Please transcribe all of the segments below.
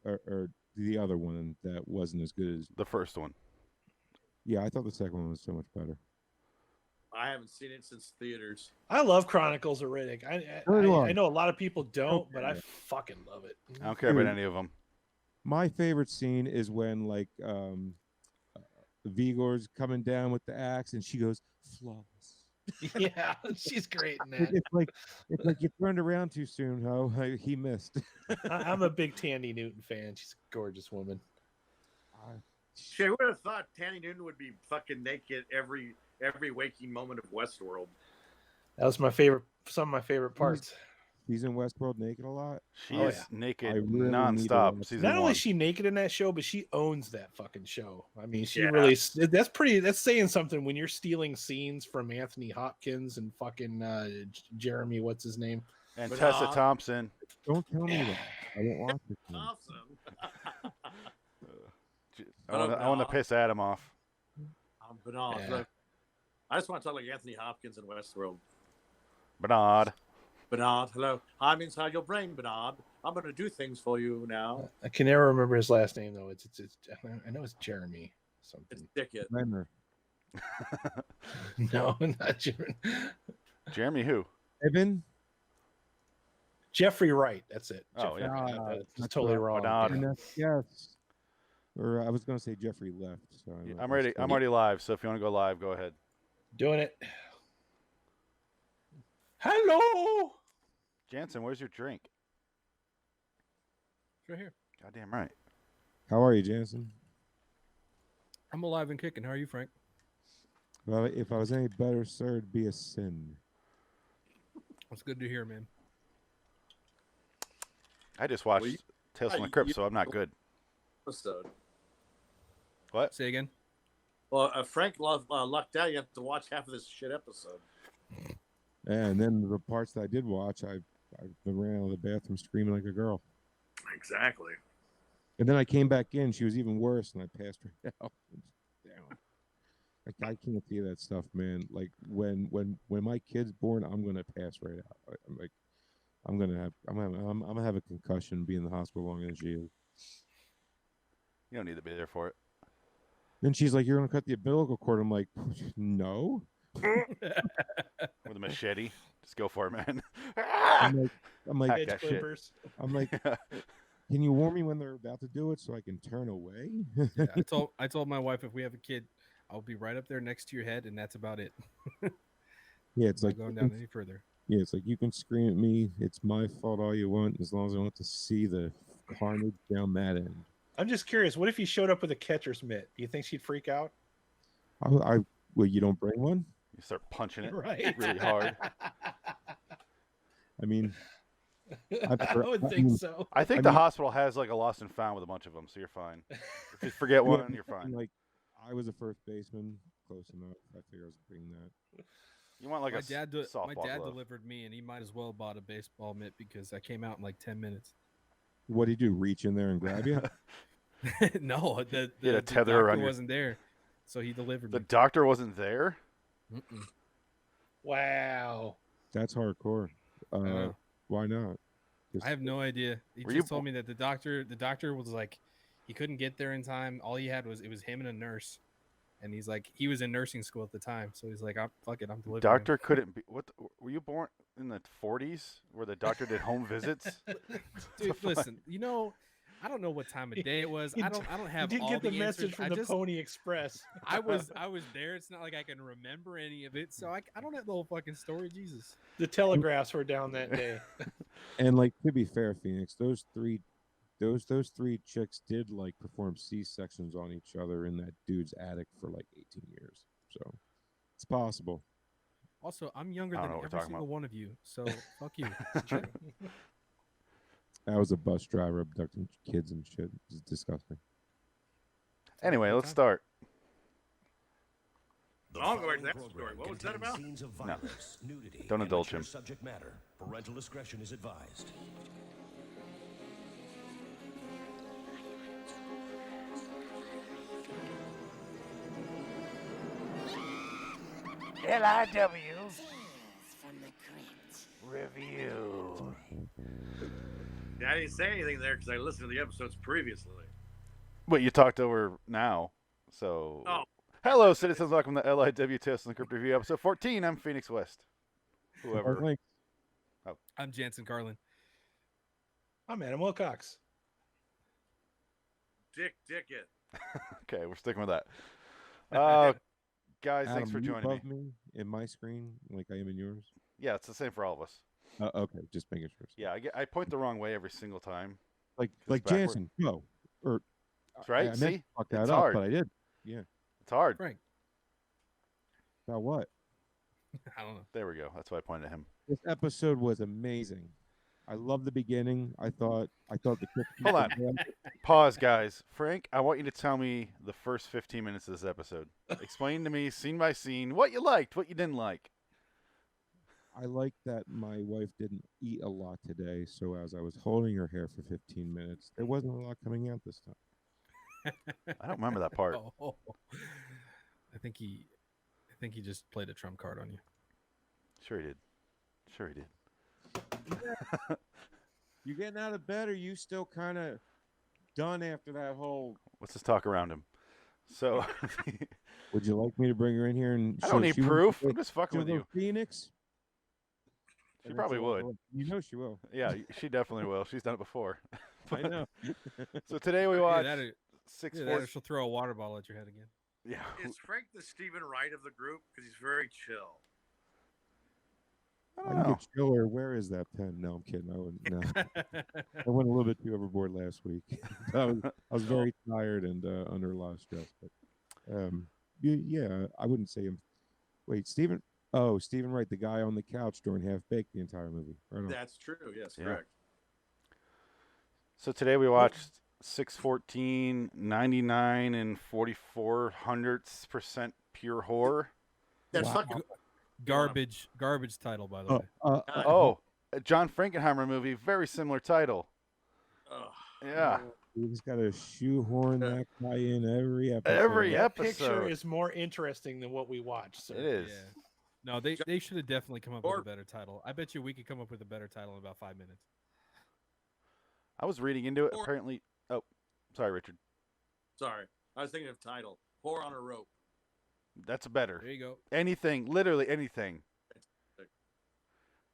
or the other one that wasn't as good as the first one. Yeah, I thought the second one was so much better. I haven't seen it since theaters. I love Chronicles of Riddick. I know a lot of people don't, but I fucking love it. I don't care about any of them. My favorite scene is when like Vigor's coming down with the axe and she goes flawless. Yeah, she's great in that. It's like you turned around too soon, ho. He missed. I'm a big Tandy Newton fan. She's a gorgeous woman. Shit, I would have thought Tandy Newton would be fucking naked every waking moment of Westworld. That was my favorite. Some of my favorite parts. She's in Westworld naked a lot. She is naked nonstop. Not only is she naked in that show, but she owns that fucking show. I mean, she really. That's saying something when you're stealing scenes from Anthony Hopkins and fucking Jeremy, what's his name, and Tessa Thompson. Don't tell me that. I won't watch it. Awesome. I want to piss Adam off. Bernard. I just want to talk like Anthony Hopkins in Westworld. Bernard, hello. I'm inside your brain, Bernard. I'm going to do things for you now. I can never remember his last name though. It's I know it's Jeremy something. It's Dickett. No, not Jeremy. Jeremy who? Evan. Jeffrey Wright. That's it. Oh Jeffrey yeah, that's totally wrong. Yes. Or I was going to say Jeffrey left. So I'm ready. I'm already live. So if you want to go live, go ahead. Doing it. Hello, Jansen. Where's your drink? It's right here. Goddamn right. How are you, Jansen? I'm alive and kicking. How are you, Frank? Well, if I was any better, sir, it'd be a sin. That's good to hear, man. I just watched Tales from the Crypt, so I'm not good. Episode. What? Say again. Well, Frank lucked out. You have to watch half of this shit episode. And then the parts that I did watch, I ran out of the bathroom screaming like a girl. Exactly. And then I came back in. She was even worse, and I passed her out. Down. Like, I can't see that stuff, man. Like when my kid's born, I'm gonna pass right out. I'm gonna have a concussion, be in the hospital longer than she is. You don't need to be there for it. Then she's like, "You're gonna cut the umbilical cord." I'm like, "No." With a machete, just go for it, man. I'm like, that shit. I'm like, can you warn me when they're about to do it so I can turn away? Yeah, I told my wife if we have a kid, I'll be right up there next to your head, and that's about it. Yeah, it's like going down any further. Yeah, it's like you can scream at me. It's my fault all you want, as long as I want to see the carnage down that end. I'm just curious. What if he showed up with a catcher's mitt? Do you think she'd freak out? Well, you don't bring one? You start punching it right really hard. I mean, I would think so. I think the hospital has like a lost and found with a bunch of them, so you're fine. If you forget one, you're fine. Like, I was a first baseman, close enough. I figured I was bringing that. You want like my softball dad glove. delivered me, and he might as well bought a baseball mitt because I came out in like 10 minutes. What did he do? Reach in there and grab you? No, the tether doctor around wasn't there, so he delivered me. The doctor wasn't there? Mm-mm. Wow. That's hardcore. Why not? I have no idea. He just told me that the doctor was like, he couldn't get there in time. All he had was him and a nurse, and he's like, he was in nursing school at the time, so he's like, fuck it, I'm delivering. Doctor couldn't be. What were you born in the 40s where the doctor did home visits? Dude, listen, I don't know what time of day it was. I don't have. You didn't all get the message answers. from the Pony Express. I was there. It's not like I can remember any of it, so I don't have the whole fucking story. Jesus. The telegraphs were down that day. And like, to be fair, Phoenix, those three chicks did like perform C-sections on each other in that dude's attic for like 18 years. So it's possible. Also, I'm younger than every single one of you, so fuck you. I was a bus driver abducting kids and shit. It's disgusting. Anyway, let's start. I'll go back to that story. What was that about? Scenes of violence, nudity, don't indulge him. Subject matter. Parental discretion is advised. LIW from the Crypt Review. I didn't say anything there because I listened to the episodes previously. But you talked over now, so. Oh. Hello, citizens. Welcome to LIW Test and Crypt Review episode 14. I'm Phoenix West. Whoever. I'm Jansen Carlin. I'm Adam Wilcox. Dick it. Okay, we're sticking with that. Guys, Adam, thanks for you joining above me. me in my screen, like I am in yours. Yeah, it's the same for all of us. Okay, just making sure. Yeah, I point the wrong way every single time. like backward. Jansen, no, or That's right. I meant See, to fuck that it's up, hard. but I did. Yeah, It's hard. Frank. about what? I don't know. There we go. That's why I pointed at him. This episode was amazing. I love the beginning. I thought the Hold on. Pause, guys. Frank, I want you to tell me the first 15 minutes of this episode. Explain to me, scene by scene, what you liked, what you didn't like. I like that my wife didn't eat a lot today, so as I was holding her hair for 15 minutes, there wasn't a lot coming out this time. I don't remember that part. Oh. I think he just played a trump card on you. Sure he did. You getting out of bed, or you still kind of done after that whole? Let's just talk around him. So, Would you like me to bring her in here and? I don't need she wants proof. to I'm just fucking go with you. to Phoenix. She And probably it's would. all- You know she will. Yeah, she definitely will. She's done it before. I know. So today we watched six. She'll throw a water bottle at your head again. Yeah. Is Frank the Stephen Wright of the group? Because he's very chill. I I don't can know. get chiller. Where is that pen? No, I'm kidding. I wouldn't. No. I went a little bit too overboard last week. I was very tired and under a lot of stress. But yeah, I wouldn't say him. Wait, Stephen. Oh, Stephen Wright, the guy on the couch during Half Baked the entire movie. Right on. That's true. Yes, Yeah. correct. So today we watched 614, 99 and 4400% pure horror. That's Wow. fucking. Garbage title, by the way. Oh, a John Frankenheimer movie, very similar title. Ugh. Yeah. We just got to shoehorn that guy in every episode. Every That picture episode. is more interesting than what we watched. So. It is. Yeah. No, they should have definitely come up with Or- a better title. I bet you we could come up with a better title in about 5 minutes. I was reading into it. Or- Apparently. Oh, sorry, Richard. Sorry, I was thinking of title. Whore on a rope. That's better. There you go. Anything, literally anything.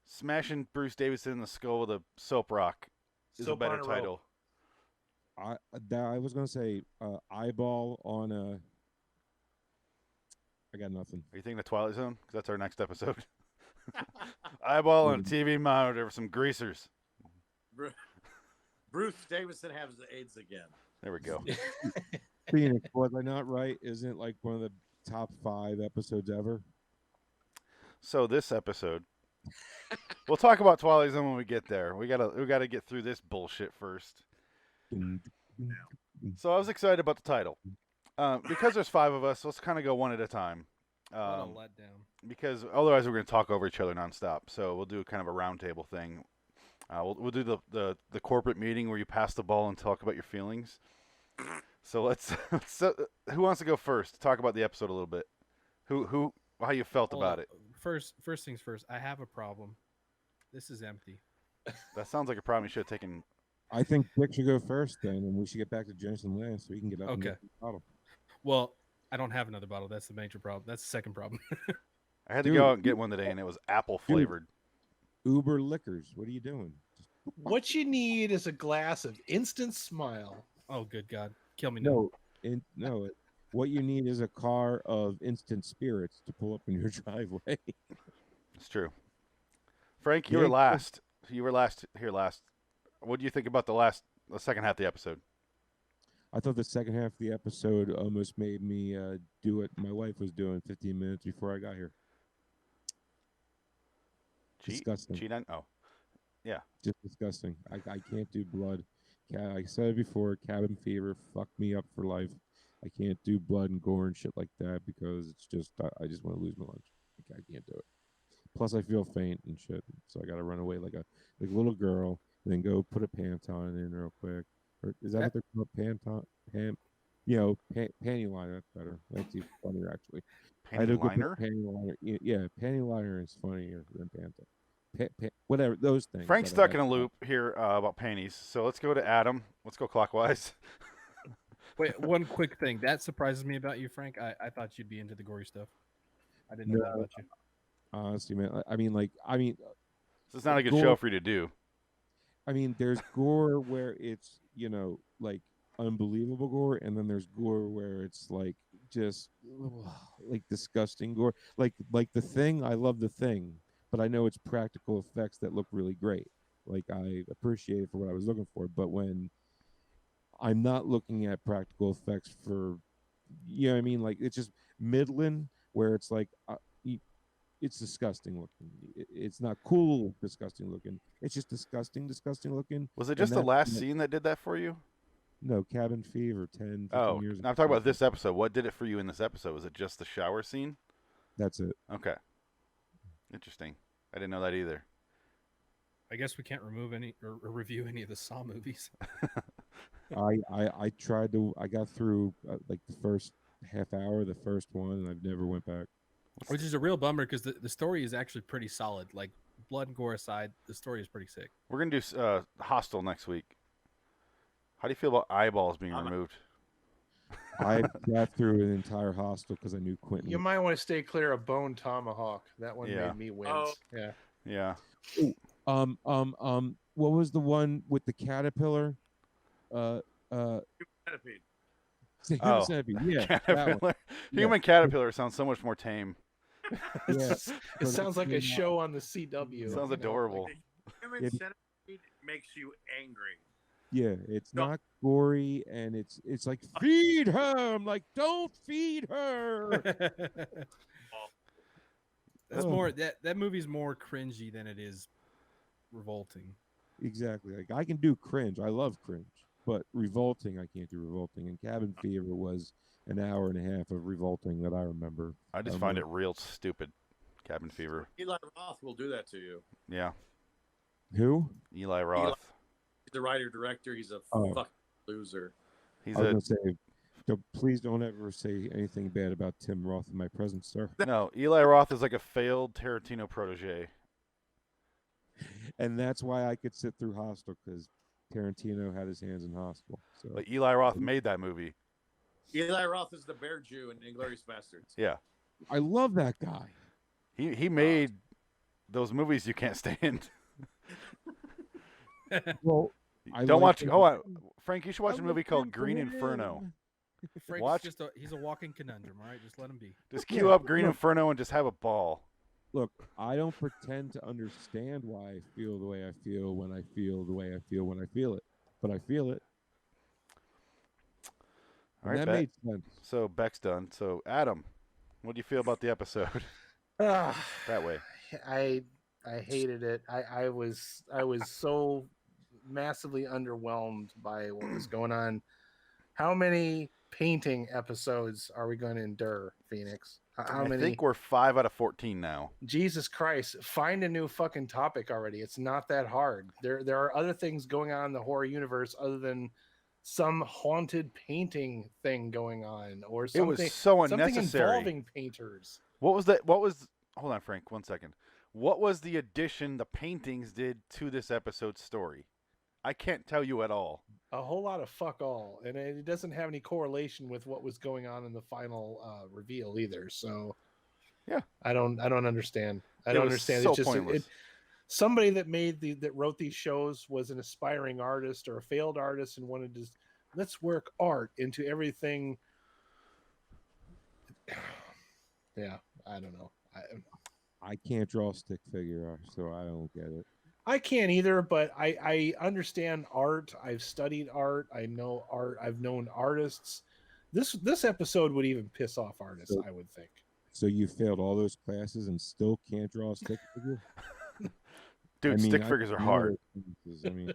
Smashing Bruce Davison in the skull with a soap rock is Soap a better on a rope. title. I was gonna say eyeball on a. I got nothing. Are you thinking the Twilight Zone? Because that's our next episode. Eyeball on a TV monitor with some greasers. Bruce Davison has the AIDS again. There we go. Phoenix, was I not right? Isn't it like one of the top 5 episodes ever? So this episode, we'll talk about Twilight Zone when we get there. We gotta get through this bullshit first. So I was excited about the title. Because there's 5 of us, let's kind of go one at a time. What a letdown. Because otherwise we're going to talk over each other nonstop. So we'll do kind of a roundtable thing. We'll do the corporate meeting where you pass the ball and talk about your feelings. So let's. Who wants to go first? Talk about the episode a little bit. How you felt Hold about on. it? First things first. I have a problem. This is empty. That sounds like a problem you should have taken. I think Dick should go first then, and we should get back to Jensen last so he can get up and Okay. get the bottle. Well, I don't have another bottle. That's the major problem. That's the second problem. I had to Dude. go out and get one today, and it was apple flavored. Uber Liquors, what are you doing? What you need is a glass of instant smile. Oh, good God. Kill me now. No. What you need is a car of instant spirits to pull up in your driveway. It's true. Frank, you Yeah, were last. You were last here last. What do you think about the second half of the episode? I thought the second half of the episode almost made me do what my wife was doing 15 minutes before I got here. Disgusting. Cheat on? Oh, Just disgusting. I can't do blood. I said it before, cabin fever fucked me up for life. I can't do blood and gore and shit like that because it's just, I just want to lose my lunch. I can't do it. Plus, I feel faint and shit, so I got to run away like a little girl and then go put a Pantone in real quick. Or is that what they're called? Panty liner. That's better. That's even funnier, actually. I had to panty go put liner. Panty liner. Yeah, panty liner is funnier than whatever those things. Frank's that I stuck in a loop here about panties, so let's go to Adam. Let's go clockwise. Wait, one quick thing that surprises me about you, Frank. I thought you'd be into the gory stuff. I didn't know that about you. Honestly, man. This is not a good gore, show for you to do. I mean, there's gore where it's like unbelievable gore, and then there's gore where it's like just like disgusting gore. Like The Thing. I love The Thing, but I know it's practical effects that look really great. Like I appreciate it for what I was looking for, but when I'm not looking at practical effects for, you know what I mean? Like it's just Midland, where it's like it's disgusting looking. It's not cool, disgusting looking. It's just disgusting looking. Was it just the last scene that did that for you? No, Cabin Fever 10, 15 Oh, years I'm talking about this episode. What did it for you in this episode? Was it just the shower scene? That's it. Okay. Interesting. I didn't know that either. I guess we can't remove any or review any of the Saw movies. I tried to. I got through like the first half hour, the first one, and I've never went back. Which is a real bummer because the story is actually pretty solid. Like blood and gore aside, the story is pretty sick. We're gonna do Hostel next week. How do you feel about eyeballs being removed? I got through an entire Hostel because I knew Quentin. You might want to stay clear of Bone Tomahawk. That one made me wince. Oh. Yeah. Yeah. What was the one with the caterpillar? Centipede. Human Centipede. Yeah, Caterpillar. Human caterpillar sounds so much more tame. Yeah. It sounds like a show on the CW. Sounds adorable. Like the human centipede makes you angry. Yeah, it's No. not gory, and it's like feed her. I'm like, don't feed her. That's Oh. more that movie's more cringy than it is revolting. Exactly. Like I can do cringe. I love cringe, but revolting, I can't do revolting. And Cabin Fever was an hour and a half of revolting that I remember. I just find it real stupid. Cabin Fever. Eli Roth will do that to you. Yeah. Who? Eli Roth. He's the writer director. He's a fucking loser. He's I was gonna say, please don't ever say anything bad about Tim Roth in my presence, sir. No, Eli Roth is like a failed Tarantino protege. And that's why I could sit through Hostel, because Tarantino had his hands in Hostel. So Like Eli Roth made that movie. Eli Roth is the Bear Jew in Inglourious Bastards. Yeah. I love that guy. He made those movies you can't stand. Well, Don't watch. him. Oh, Frank, you should watch I a movie like called him Green for Inferno. him. Frank's Watch- he's a walking conundrum, all right? Just let him be. Just queue up Green Inferno and just have a ball. Look, I don't pretend to understand why I feel the way I feel when I feel the way I feel when I feel it, but I feel it. All And right, that Beck. made sense. So Beck's done. So Adam, what do you feel about the episode? That way. I hated it. I was so massively underwhelmed by what was going on. How many painting episodes are we going to endure, Phoenix? How I many? think we're 5 out of 14 now. Jesus Christ, find a new fucking topic already. It's not that hard. There are other things going on in the horror universe other than some haunted painting thing going on or something. It was so something unnecessary. involving painters. What was that? Hold on, Frank, 1 second. What was the addition the paintings did to this episode's story? I can't tell you at all. A whole lot of fuck all, and it doesn't have any correlation with what was going on in the final reveal either. So, yeah, I don't understand. I It don't was understand. so It's just pointless. somebody that wrote these shows was an aspiring artist or a failed artist and wanted to let's work art into everything. Yeah, I don't know. I can't draw a stick figure, so I don't get it. I can't either, but I understand art. I've studied art. I know art. I've known artists. This episode would even piss off artists, I would think. So you failed all those classes and still can't draw a stick figure? Dude, stick I figures are know hard. those things.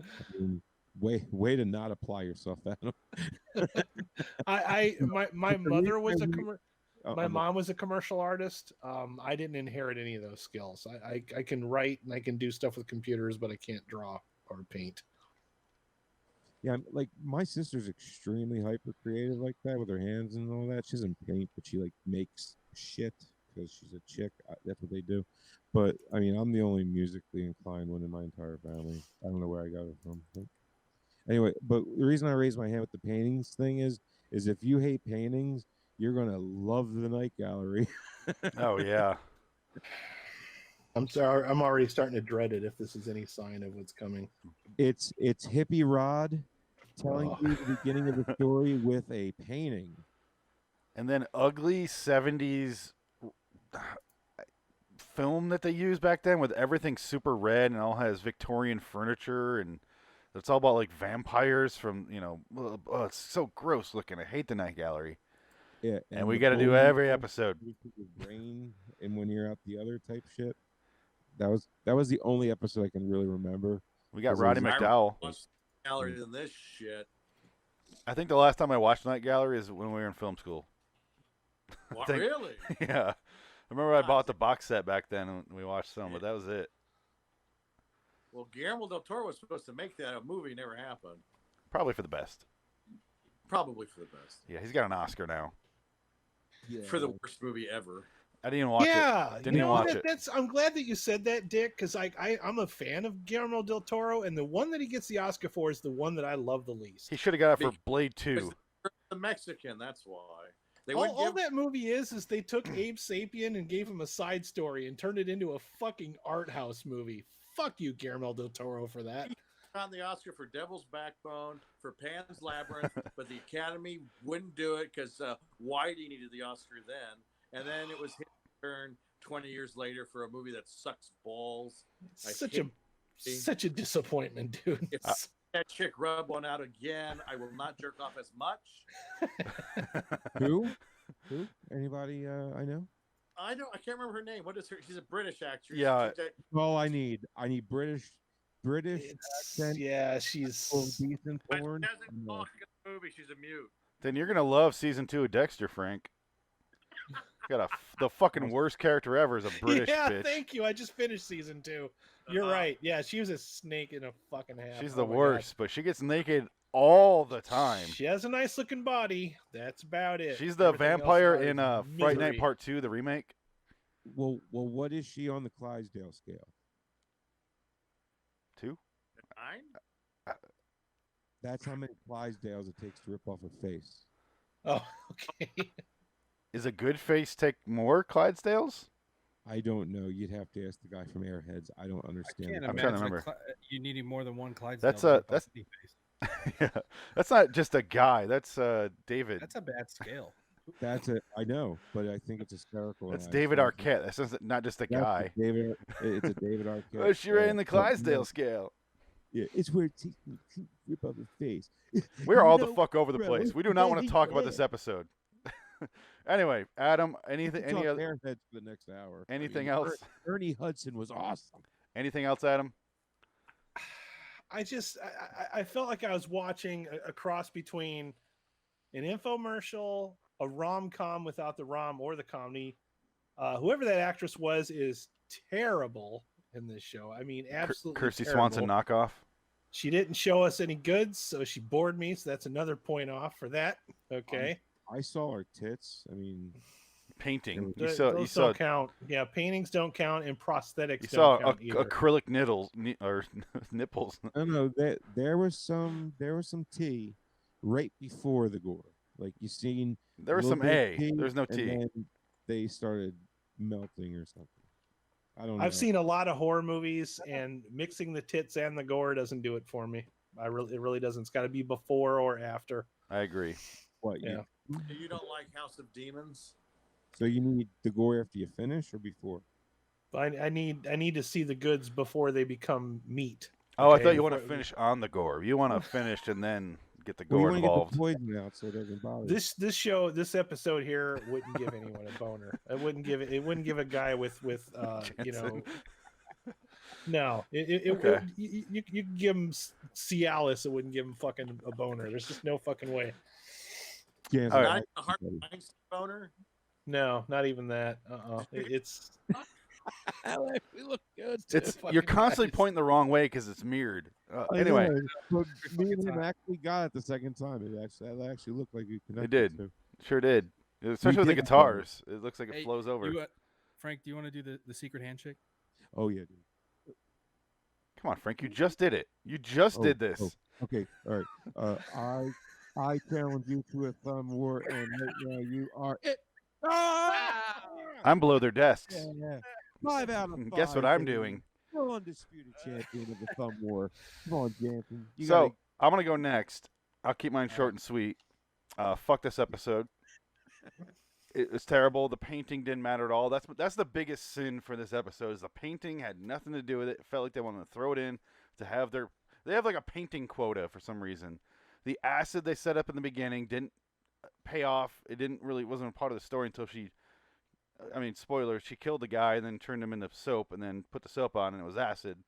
I mean, way to not apply yourself, Adam. My mother was a my I'm- mom was a commercial artist. I didn't inherit any of those skills. I can write and I can do stuff with computers, but I can't draw or paint. Yeah, like my sister's extremely hyper creative like that with her hands and all that. She doesn't paint, but she like makes shit. because she's a chick. That's what they do. But I mean, I'm the only musically inclined one in my entire family. I don't know where I got it from. But anyway, but the reason I raised my hand with the paintings thing is if you hate paintings, you're gonna love the Night Gallery. Oh yeah. I'm sorry. I'm already starting to dread it. If this is any sign of what's coming, It's Hippie Rod telling Oh. you the beginning of the story with a painting. And then ugly 70s film that they used back then with everything super red and all has Victorian furniture and it's all about like vampires from, oh, it's so gross looking. I hate the Night Gallery. Yeah, And we the got to do bone every marrow episode. with your brain, and when you're out the other type shit. That was the only episode I can really remember. We got 'Cause it Roddy was- McDowell. Less gallery than this shit. I think the last time I watched Night Gallery is when we were in film school. What, think- really? Yeah. I remember I bought the box set back then and we watched some, but that was it. Well, Guillermo del Toro was supposed to make that a movie. Never happened. Probably for the best. Probably for the best. Yeah, he's got an Oscar now. Yeah, For the worst movie ever. I didn't even watch yeah, it. Didn't even watch it. That's. I'm glad that you said that, Dick, because I'm a fan of Guillermo del Toro, and the one that he gets the Oscar for is the one that I love the least. He should have got it for Blade 2. The Mexican, that's why. They All, wouldn't all give that movie is they took Abe Sapien and gave him a side story and turned it into a fucking art house movie. Fuck you, Guillermo del Toro, for that. on the Oscar for Devil's Backbone, for Pan's Labyrinth, but the Academy wouldn't do it because Whitey needed the Oscar then. And then it was his turn 20 years later for a movie that sucks balls. Such a disappointment, dude. If that chick rub one out again, I will not jerk off as much. Who? Anybody I know? I can't remember her name. What is her? She's a British actress. Yeah. All I need British accent. Yeah, she's decent But she porn. doesn't talk in the movie. She's a mute. Then you're gonna love season 2 of Dexter, Frank. Got the fucking worst character ever is a British yeah, bitch. thank you. I just finished season 2. You're right. Yeah, she was a snake in a fucking hat. She's Oh the my God. worst, but she gets naked all the time. She has a nice looking body. That's about it. She's the Everything else vampire about it in is Fright Night misery. Part 2, the remake. Well, what is she on the Clydesdale scale? 2? 9? That's how many Clydesdales it takes to rip off a face. Oh, okay. Is a good face take more Clydesdales? I don't know. You'd have to ask the guy from Airheads. I don't understand. Can't it. I'm trying to imagine remember. you needing more than one Clydesdale. That's to rip off that's any face. yeah. That's not just a guy. That's David. That's a bad scale. That's it. I know, but I think it's hysterical. That's and I David think Arquette. That's not just a that's guy. David. It's a David Arquette. Oh, she ran the but, Clydesdale scale. Yeah, it's where it takes me to rip off a face. We're all No, the fuck over the bro, place. We do not want to yeah, talk about yeah. this episode. Anyway, Adam, We could any talk other Airheads for the next hour. I anything mean, else? Ernie Hudson was awesome. Anything else, Adam? I felt like I was watching a cross between an infomercial, a rom-com without the rom or the comedy. Whoever that actress was is terrible in this show. I mean, absolutely Kirsty terrible. Swanson knockoff. She didn't show us any goods, so she bored me. So that's another point off for that. Okay. I saw her tits. I mean, Painting. Those You saw don't count. Yeah, paintings don't count, and prosthetics you don't saw count either. acrylic nipples. I don't know. There was some tea right before the gore. Like you seen. There was a some little bit A. of tea, There's no and T. then they started melting or something. I don't know. I've seen a lot of horror movies, and mixing the tits and the gore doesn't do it for me. It really doesn't. It's got to be before or after. I agree. What? Yeah. You don't like House of Demons? So you need the gore after you finish or before? I need to see the goods before they become meat. Oh, I Okay, thought you want to before- finish on the gore. You want to finish and then get the Well, you gore want to get involved. the poison out so it doesn't bother. you. This episode here wouldn't give anyone a boner. It wouldn't give a guy with you know. Jansen. No, Okay. you could give him Cialis. It wouldn't give him fucking a boner. There's just no fucking way. Jansen, All Not right. even a Harvey Weinstein boner? No, not even that. It's we look good. It's fucking you're constantly nice. pointing the wrong way because it's mirrored. I Anyway, know, but me and him actually got it the second time. That actually looked like you connected. did. To. sure did. Especially with the did. guitars. It looks like it Hey, flows over. Frank, do you want to do the secret handshake? Oh yeah, dude. Come on, Frank. You just did it. You just did this. Okay, all right. I challenge you to a thumb war, and right now you are it. Ah! I'm below their desks. Yeah. 5 out of 5. Guess what I'm baby. doing? You're undisputed champion of the thumb war. Come on, Jansen. I'm gonna go next. I'll keep mine short and sweet. Fuck this episode. It was terrible. The painting didn't matter at all. That's the biggest sin for this episode. Is the painting had nothing to do with it. It felt like they wanted to throw it in to have they have like a painting quota for some reason. The acid they set up in the beginning didn't pay off. It wasn't a part of the story until spoiler, she killed the guy and then turned him into soap and then put the soap on and it was acid.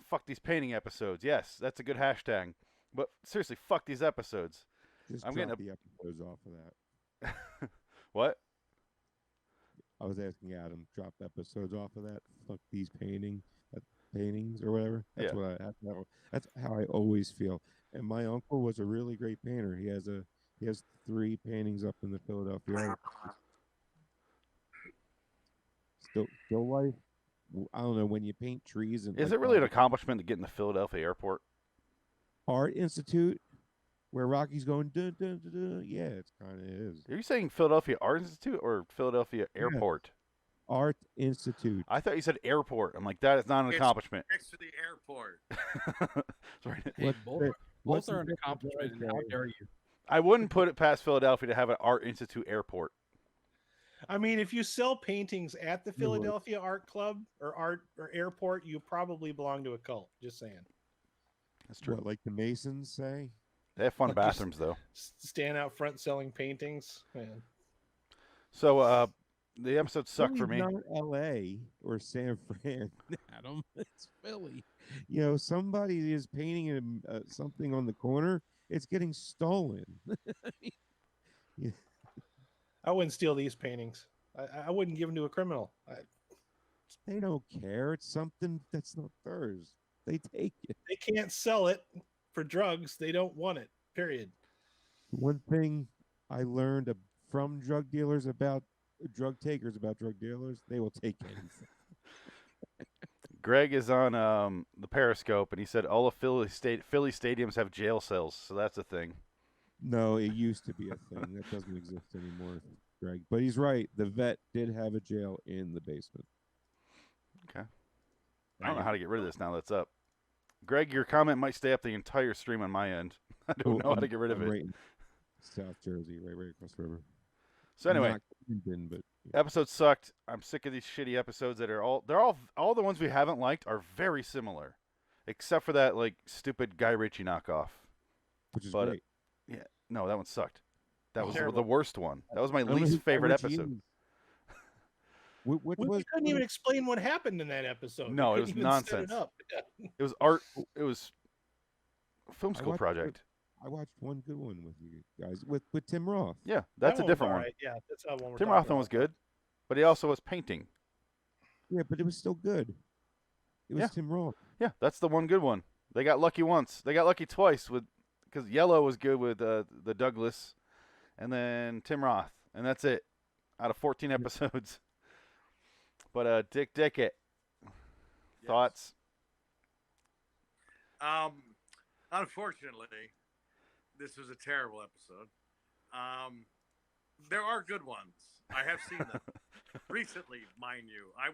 Fuck these painting episodes. Yes, that's a good hashtag. But seriously, fuck these episodes. Just I'm drop getting the episodes off of that. What? I was asking Adam, drop episodes off of that. Fuck these paintings or whatever. That's how I always feel. And my uncle was a really great painter. He has 3 paintings up in the Philadelphia Art. Still life. I don't know, when you paint trees and Is it really an accomplishment to get in the Philadelphia airport? Art Institute, where Rocky's going, dun, dun, dun, dun. Yeah, it kind of is. Are you saying Philadelphia Art Institute or Philadelphia Airport? Art Institute. I thought you said airport. I'm like, that is not an accomplishment. Next to the airport. Sorry. Hey, both are an accomplishment. And how dare you? I wouldn't put it past Philadelphia to have an Art Institute airport. I mean, if you sell paintings at the Philadelphia Art Club or airport, you probably belong to a cult. Just saying. That's true. What, like the Masons say? They have fun bathrooms, though. Stand out front selling paintings. Man. So, the episode sucked for me. Not L.A. or San Fran, Adam. It's Philly. Somebody is painting something on the corner. It's getting stolen. Yeah. I wouldn't steal these paintings. I wouldn't give them to a criminal. They don't care. It's something that's not theirs. They take it. They can't sell it for drugs. They don't want it. Period. One thing I learned from drug dealers about drug takers about drug dealers, they will take anything. Greg is on the Periscope, and he said all of Philly stadiums have jail cells, so that's a thing. No, it used to be a thing. That doesn't exist anymore, Greg. But he's right. The vet did have a jail in the basement. Okay. I don't know how to get rid of this now that's up. Greg, your comment might stay up the entire stream on my end. I don't know how to get rid of it. Right in South Jersey, right across the river. So anyway, but episode sucked. I'm sick of these shitty episodes that are all the ones we haven't liked are very similar, except for that like stupid Guy Ritchie knockoff. Which is great. Yeah, no, that one sucked. That was Terrible. the worst one. That was my least favorite episode. What We couldn't even explain what happened in that episode. No, it was nonsense. It was art. It was a film school project. I watched one good one with you guys with Tim Roth. Yeah, that's a different one. Right. Yeah, that's that one. Tim Roth one was good, but he also was painting. Yeah, but it was still good. It was Tim Roth. Yeah, that's the one good one. They got lucky once. They got lucky twice because Yellow was good with the Douglas, and then Tim Roth, and that's it out of 14 episodes. But Dick Dickett, thoughts? Unfortunately, this was a terrible episode. There are good ones. I have seen them recently, mind you. I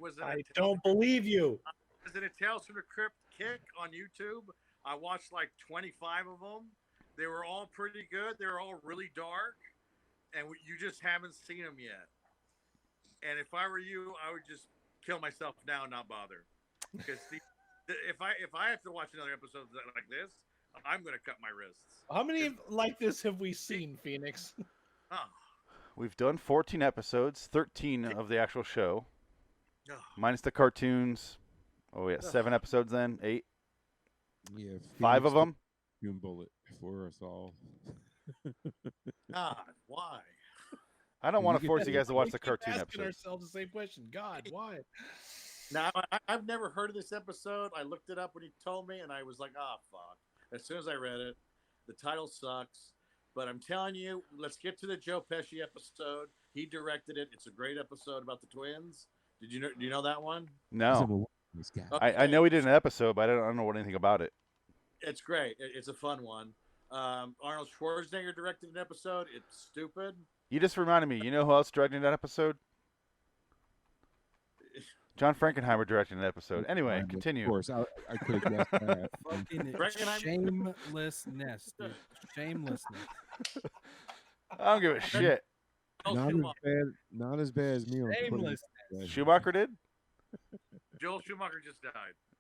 don't believe you. I was in a Tales from the Crypt kick on YouTube. I watched like 25 of them. They were all pretty good. They were all really dark, and you just haven't seen them yet. And if I were you, I would just kill myself now and not bother. Because if I have to watch another episode like this, I'm going to cut my wrists. How many like this have we seen, Phoenix? We've done 14 episodes, 13 of the actual show, Oh. minus the cartoons. Oh, yeah, 7 episodes then, 8. Yeah, 5 of them. Doom bullet for us all. God, why? I don't want to force you guys to watch the cartoon asking episodes. ourselves the same question. God, why? Now, I've never heard of this episode. I looked it up when he told me, and I was like, fuck. As soon as I read it, the title sucks. But I'm telling you, let's get to the Joe Pesci episode. He directed it. It's a great episode about the twins. Did you know? Do you know that one? No, This guy. I know he did an episode, but I don't know anything about it. It's great. It's a fun one. Arnold Schwarzenegger directed an episode. It's stupid. You just reminded me. You know who else directed that episode? John Frankenheimer directed an episode. Anyway, continue. Of course, I could have guessed that. Fucking Frankenheimer- shamelessness, dude. Shamelessness. I don't give a shit. Not as bad as me. On Shameless. Twitter. Schumacher did? Joel Schumacher just died.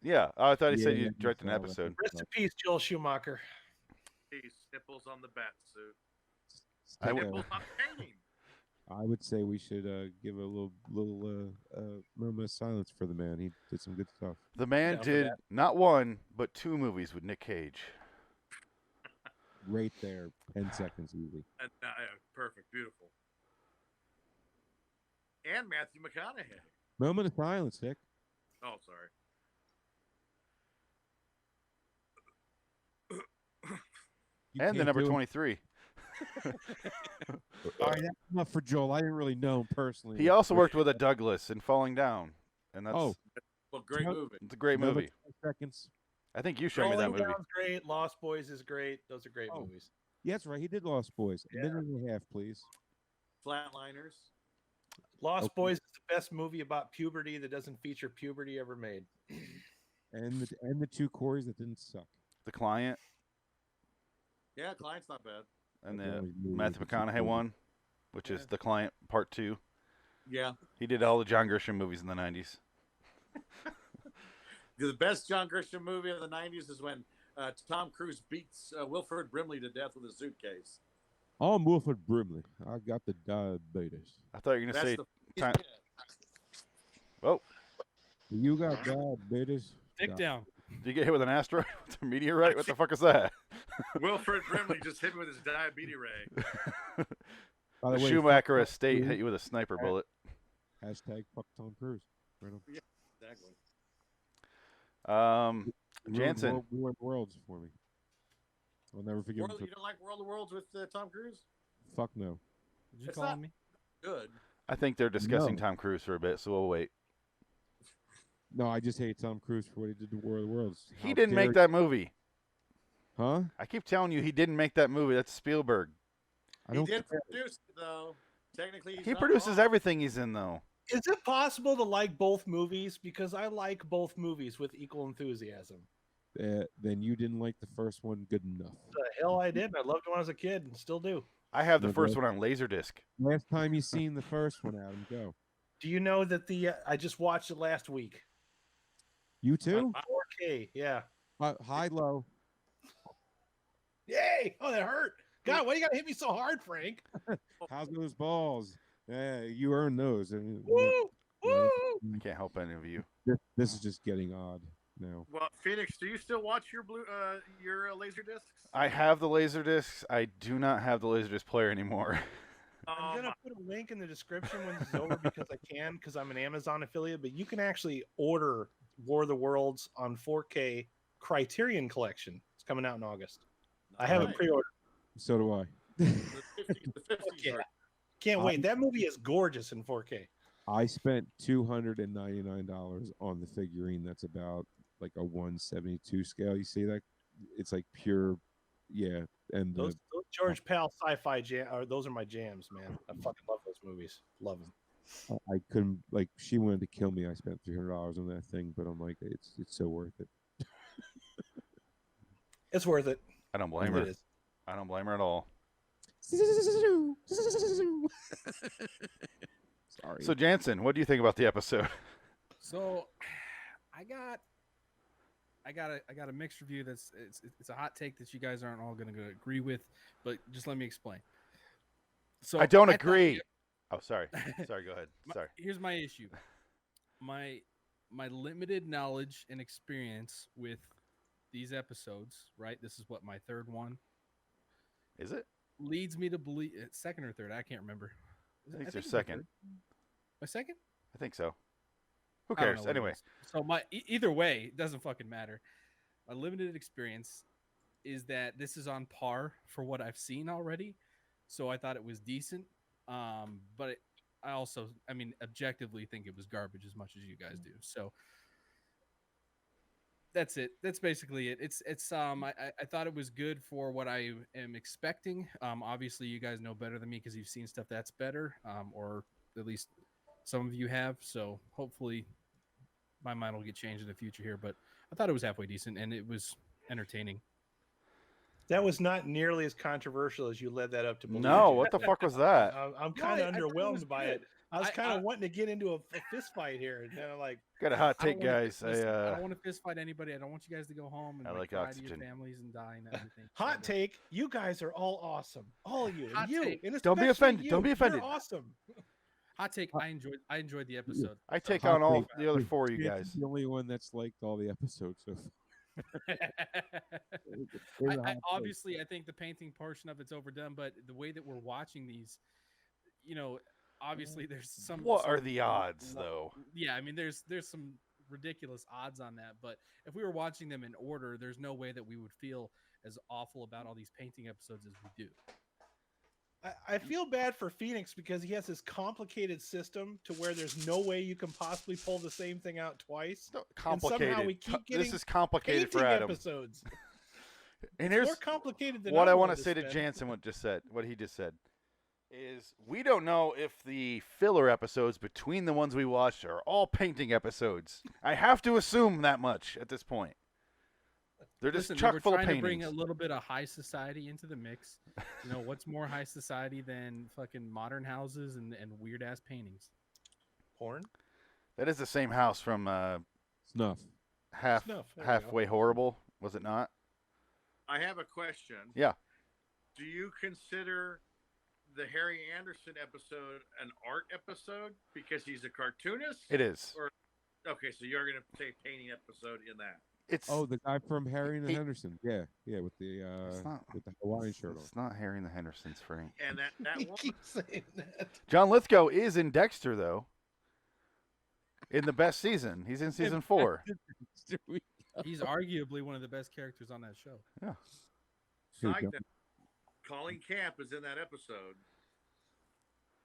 Yeah. Oh, I thought he said Yeah, you directed an I saw that. episode. Rest in peace, Joel Schumacher. Peace. Nipples on the bat suit. I would- Nipples on painting. I would say we should give a little moment of silence for the man. He did some good stuff. The man Down for did that. not one, but 2 movies with Nick Cage. Right there, 10 seconds easy. And, perfect. Beautiful. And Matthew McConaughey. Moment of silence, Nick. Oh, sorry. You And the can't number do it. 23. All right, that's enough for Joel. I didn't really know him personally. He also worked with a Douglas in Falling Down. And that's Oh. Well, great Nope. movie. it's a great Another movie. 10 seconds. I think you showed me that Rolling movie. Down's great. Lost Boys is great. Those are great Oh. movies. Yeah, that's right. He did Lost Boys. Yeah. A minute and a half, please. Flatliners. Lost Okay. Boys is the best movie about puberty that doesn't feature puberty ever made. And the 2 Corys that didn't suck. The Client Yeah, Client's not bad. and The the only movie Matthew that's a McConaughey movie. one, which is Yeah. The Client Part 2. Yeah. He did all the John Grisham movies in the 90s. The best John Grisham movie of the 90s is when Tom Cruise beats Wilford Brimley to death with a suitcase. I'm Wilford Brimley. I got the diabetes. I thought you were going to say That's time. Oh, You got diabetes. Dick down. did you get hit with an asteroid? With a meteorite? What the fuck is that? Wilford Brimley just hit me with his diabetes ray. By The the way, Schumacher fuck estate Tom hit you with a sniper bullet. Cruise. Hashtag fuck Tom Cruise. Right on. Exactly. Jansen. Ruined worlds for me. I'll never forgive him. You don't like World of Worlds with Tom Cruise? Fuck no. Did you It's call not- me? Good. I think they're discussing No. Tom Cruise for a bit, so we'll wait. No, I just hate Tom Cruise for what he did to War of the Worlds. He How didn't dare make that movie. Huh? I keep telling you, he didn't make that movie. That's Spielberg. I He don't did care. produce it, though. Technically, he's He not produces wrong. everything he's in, though. Is it possible to like both movies? Because I like both movies with equal enthusiasm. Then you didn't like the first one good enough. The hell I did. I loved it when I was a kid and still do. I have the No, first bro. one on Laserdisc. Last time you seen the first one, Adam, go. Do you know that I just watched it last week? You too? 4K, yeah. High, low. Yay! Oh, that hurt. God, why you gotta hit me so hard, Frank? How's those balls? Yeah, you earned those. I mean, Woo! Woo! I can't help any of you. this is just getting odd now. Well, Phoenix, do you still watch your laser discs? I have the Laserdiscs. I do not have the Laserdisc player anymore. I'm gonna put a link in the description when this is over because I can, because I'm an Amazon affiliate. But you can actually order War of the Worlds on 4K Criterion Collection. It's coming out in August. I have it Nice. pre-ordered. So do I. The 50s Yeah. version. Can't wait. That movie is gorgeous in 4K. I spent $299 on the figurine. That's about like a 172 scale. You see that? It's like pure, yeah. And Those George Pal sci-fi those are my jams, man. I fucking love those movies. Love them. I couldn't, like, she wanted to kill me. I spent $300 on that thing, but I'm like, it's so worth it. It's worth it. I don't blame It her. is. I don't blame her at all. Sorry. So, Jansen, what do you think about the episode? So, I got a mixed review. It's a hot take that you guys aren't all going to agree with, but just let me explain. So I don't thought agree. the- Oh, sorry. Sorry, go ahead. Sorry. Here's my issue. My limited knowledge and experience with these episodes, right? This is what, my third one, Is it? leads me to believe second or third. I can't remember. I think it's your it's my second. third. My second? I think so. Who I don't cares? know what it Anyway, is. So either way, it doesn't fucking matter. My limited experience is that this is on par for what I've seen already. So I thought it was decent. But I also, I mean, objectively think it was garbage as much as you guys do. So that's it. That's basically it. I thought it was good for what I am expecting. Obviously you guys know better than me because you've seen stuff that's better, or at least some of you have. So hopefully my mind will get changed in the future here. But I thought it was halfway decent and it was entertaining. That was not nearly as controversial as you led that up to believe. No, what the fuck was that? I'm kind of I thought it was underwhelmed by good. it. I was kind of wanting to get into a fist fight here, and kind of like, Got a hot I don't take, wanna- guys. listen, I don't want to fist fight anybody. I don't want you guys to go home and I like cry to oxygen. your families and die and everything. hot take. You guys are all awesome, all of you. And Hot you, take. and Don't be especially offended. you. Don't be offended. You're awesome. Hot take. I enjoyed the episode. I take Hot on all take. the other four of you It's guys. the only one that's liked all the episodes so far. Obviously, I think the painting portion of it's overdone, but the way that we're watching these, obviously there's some. What some are the odds, though? Yeah, I mean, there's some ridiculous odds on that, but if we were watching them in order, there's no way that we would feel as awful about all these painting episodes as we do. I feel bad for Phoenix because he has this complicated system to where there's no way you can possibly pull the same thing out twice. No, And somehow complicated. we keep getting This is complicated for painting Adam. episodes. And It's here's more complicated than what I want want to say to Jansen. What he just said, is we don't know if the filler episodes between the ones we watched are all painting episodes. I have to assume that much at this point. They're just Listen, chock we're full of trying to bring paintings. a little bit of high society into the mix. What's more high society than fucking modern houses and weird ass paintings? Porn. That is the same house from Snuff. Snuff, there we go. Halfway Horrible, was it not? I have a question. Yeah. Do you consider the Harry Anderson episode an art episode because he's a cartoonist? It is. Okay, so you're gonna say painting episode in that. It's Oh, the guy from Harry and the He- Henderson. Yeah, with the It's not- Hawaiian shirt on. It's not Harry and the Hendersons, Frank. And that You woman, keep saying that. John Lithgow is in Dexter, though. In the best season. He's in season 4. He's arguably one of the best characters on that show. side note, Colleen Camp is in that episode.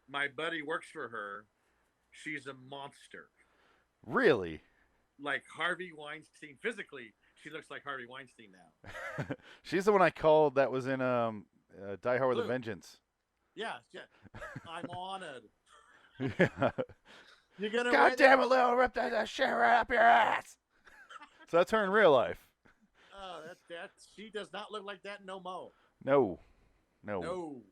My buddy works for her. She's a monster. Really? Like Harvey Weinstein. Physically, she looks like Harvey Weinstein now. She's the one I called that was in Die Hard with a Blue. Vengeance. Yeah. I'm honored. Yeah. You're gonna God win? damn it, Lil, rip that shit right up your ass. So that's her in real life. Oh, that she does not look like that no more. No. No.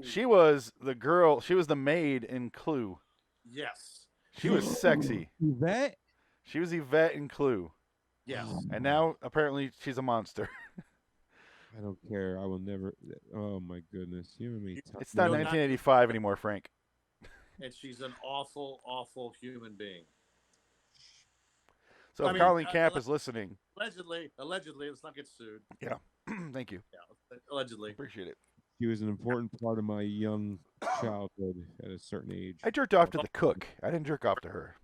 She was the girl. She was the maid in Clue. Yes. She was sexy. That? She was Yvette in Clue. Yes. And now, apparently, she's a monster. I don't care. I will never. Oh my goodness, you and me. It's not No, 1985 anymore, Frank. And she's an awful, awful human being. So I if mean, Colleen Camp is listening, Allegedly, let's not get sued. thank you. Yeah, allegedly. Appreciate it. She was an important part of my young childhood at a certain age. I jerked off to the cook. I didn't jerk off to her.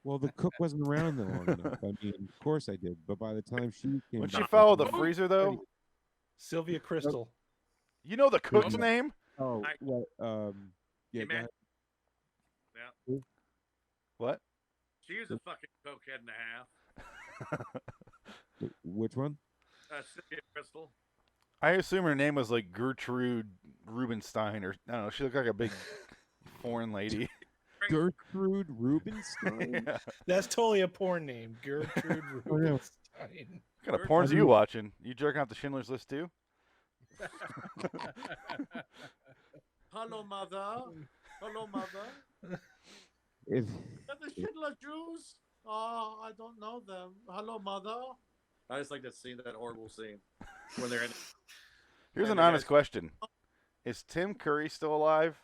Well, the cook wasn't around that long enough. I mean, of course I did, but by the time she came, When she back, fell in the freezer, though, Sylvia Crystal. you know the cook's Mhm. name? Oh, I- well, yeah, Hey, go man. ahead. Yeah. What? She was a fucking cokehead and a half. Which one? Cynthia Crystal. I assume her name was like Gertrude Rubenstein, or I don't know. She looked like a big foreign lady. Gertrude Rubenstein. Yeah. That's totally a porn name. Gertrude Oh, no. Rubenstein. What kind of porns are you watching? You jerking off the Schindler's List too? Hello, mother. Hello, mother. If Are the Schindler Jews? Oh, I don't know them. Hello, mother. I just like that scene, that horrible scene, when they're in. Here's And an the honest guys- question: is Tim Curry still alive?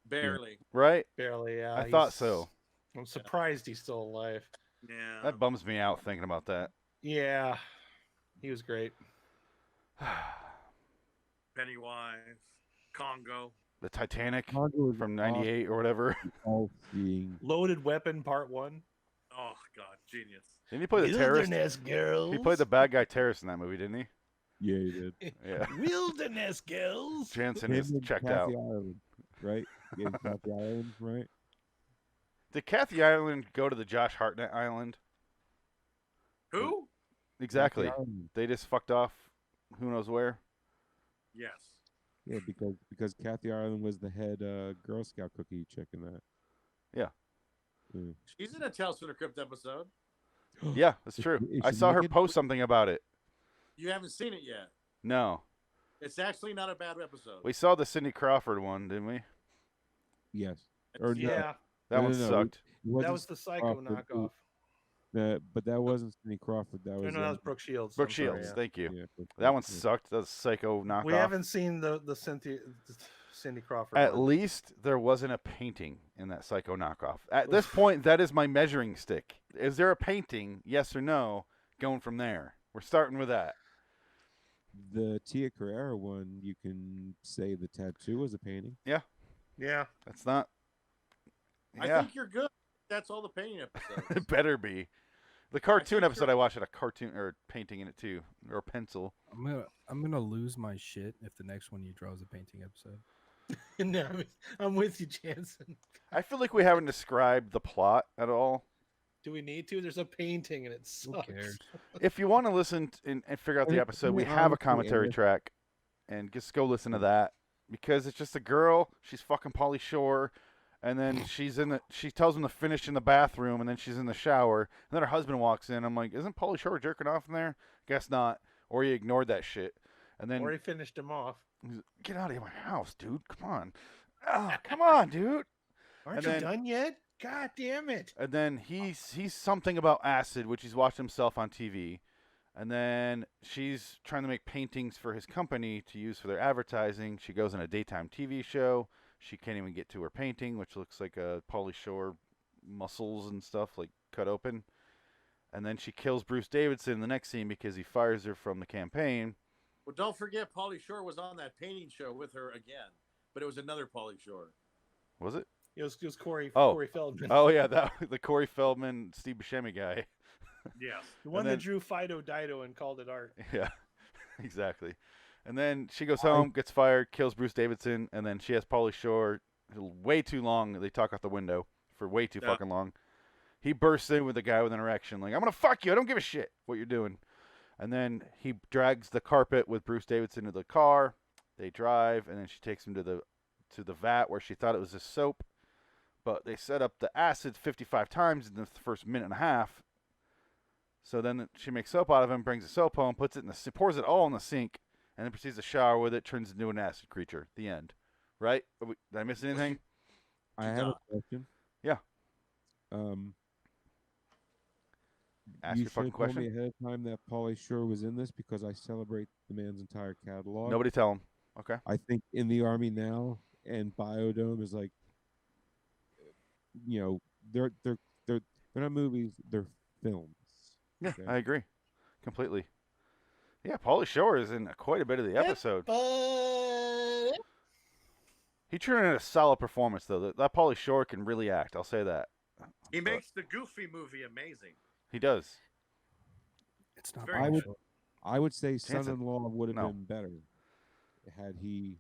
Barely. Right? Barely. Yeah, I thought he's- so. I'm surprised he's still alive. Yeah. That bums me out thinking about that. Yeah, he was great. Pennywise, Congo. The Titanic Congo is from '98 or whatever. all-seeing. Loaded Weapon Part 1. Oh God, genius. Didn't he play the terrorist? Wilderness Girls. He played the bad guy terrorist in that movie, didn't he? Yeah, you did. Yeah. Wilderness girls. Jansen Him is and checked Kathy out. Ireland, right? Yeah, Kathy Ireland, right? Did Kathy Ireland go to the Josh Hartnett Island? Who? Exactly. Kathy Ireland. They just fucked off. Who knows where? Yes. Yeah, because Kathy Ireland was the head Girl Scout cookie chick in that. Yeah. Mm. She's in a Tales from the Crypt episode. Yeah, that's Is true. she- is I she saw her naked? post something about it. You haven't seen it yet. No. It's actually not a bad episode. We saw the Cindy Crawford one, didn't we? Yes. Or no, Yeah, That No, one no, no. sucked. it wasn't that was the Psycho Crawford, knockoff. but that wasn't Cindy Crawford. That No, was that was Brooke Shields. Brooke I'm sorry, Shields, yeah. thank you. Yeah, Brooke That one Shields, sucked. That was Psycho knockoff. We haven't seen the Cindy Crawford. At one. least there wasn't a painting in that Psycho knockoff. At this point, that is my measuring stick. Is there a painting? Yes or no? Going from there. We're starting with that. The Tia Carrera one, you can say the tattoo was a painting. Yeah, That's not. I Yeah, think you're good. That's all the painting episodes. it better be. The cartoon think episode you're- I watched had a cartoon or painting in it too, or pencil. I'm gonna lose my shit if the next one you draw is a painting episode. no, I'm with you, Jansen. I feel like we haven't described the plot at all. Do we need to? There's a painting and it Who sucks. cares? If you want to listen and figure out the Can episode, we we have a honestly commentary air- track, and just go listen to that because it's just a girl. She's fucking Pauly Shore, and then she tells him to finish in the bathroom, and then she's in the shower, and then her husband walks in. I'm like, isn't Pauly Shore jerking off in there? Guess not. Or he ignored that shit, and then Or he finished him off. he's, get out of my house, dude. Come on. Oh, come on, dude. Aren't And you then- done yet? God damn it! And then he's something about acid, which he's watched himself on TV. And then she's trying to make paintings for his company to use for their advertising. She goes on a daytime TV show. She can't even get to her painting, which looks like a Pauly Shore muscles and stuff like cut open. And then she kills Bruce Davidson in the next scene because he fires her from the campaign. Well, don't forget, Pauly Shore was on that painting show with her again, but it was another Pauly Shore. Was it? It was Corey. Oh. Corey Feldman. Oh yeah, that the Corey Feldman, Steve Buscemi guy. Yes. The one and that then- drew Fido Dido and called it art. Yeah, exactly. And then she goes home, gets fired, kills Bruce Davidson, and then she has Pauly Shore way too long. They talk out the window for way too Yeah. fucking long. He bursts in with a guy with an erection, like, I'm going to fuck you. I don't give a shit what you're doing. And then he drags the carpet with Bruce Davidson to the car. They drive, and then she takes him to the vat where she thought it was a soap. But they set up the acid 55 times in the first minute and a half. So then she makes soap out of him, brings the soap home, puts it in pours it all in the sink, and then proceeds to shower with it, turns into an acid creature. The end. Right? Did I miss anything? I have a question. Yeah. Ask you your fucking should have told me question. ahead of time that Pauly Shore was in this because I celebrate the man's entire catalog. Nobody tell him. Okay. I think In the Army Now and Biodome is like, they're not movies, they're films. Yeah, okay? I agree. Completely. Yeah, Pauly Shore is in quite a bit of the episode. But He turned in a solid performance, though. That Pauly Shore can really act. I'll say that. He But makes the Goofy movie amazing. He does. It's not. Very I would- Bioshock. I would say Jansen. Son-in-Law would have No. been better had he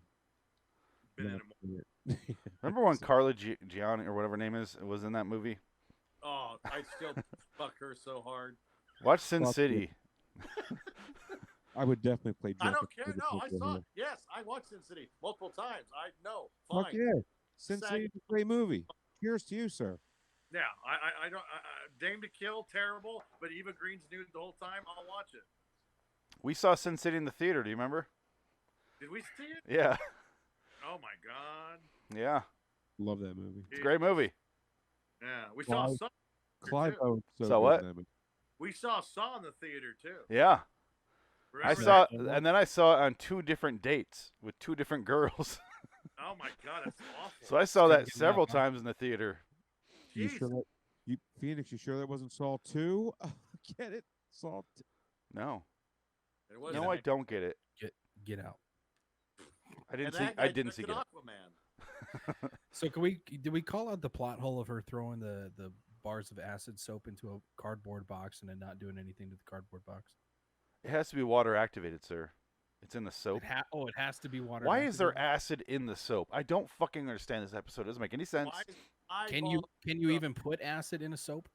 Been in not a- been it. Remember when Carla Gianni, or whatever her name is, was in that movie? Oh, I still fuck her so hard. Watch Sin Fuck City. I would definitely play. I don't Jessica care. Biel No, I with saw her. it. Yes, I watched Sin City multiple times. I know. Fine. Fuck yeah! Sin Sad- City is a great movie. Cheers to you, sir. Yeah, I don't. Dame to Kill, terrible, but Eva Green's nude the whole time. I'll watch it. We saw Sin City in the theater. Do you remember? Did we see it? Yeah. Oh my god. Yeah. Love that movie. It's a great movie. Yeah, we saw Clive- Saw. Clive too. Owen. So Saw good what? in that movie. We saw Saw in the theater too. Yeah. I Remember saw, that? and then I saw it on 2 different dates with 2 different girls. Oh my god, that's awful. So I saw that Get several that. times in the theater. You Jeez. sure that Phoenix? You sure that wasn't Saw 2? Get it? Saw. No. It was No, I don't get it. Get out. I didn't And see. that I guy didn't see it. directed Aquaman. So did we call out the plot hole of her throwing the bars of acid soap into a cardboard box and then not doing anything to the cardboard box? It has to be water activated, sir. It's in the soap. It has to be water. Why is there acid in the soap? I don't fucking understand this episode. It doesn't make any sense. Can you even put acid in a soap?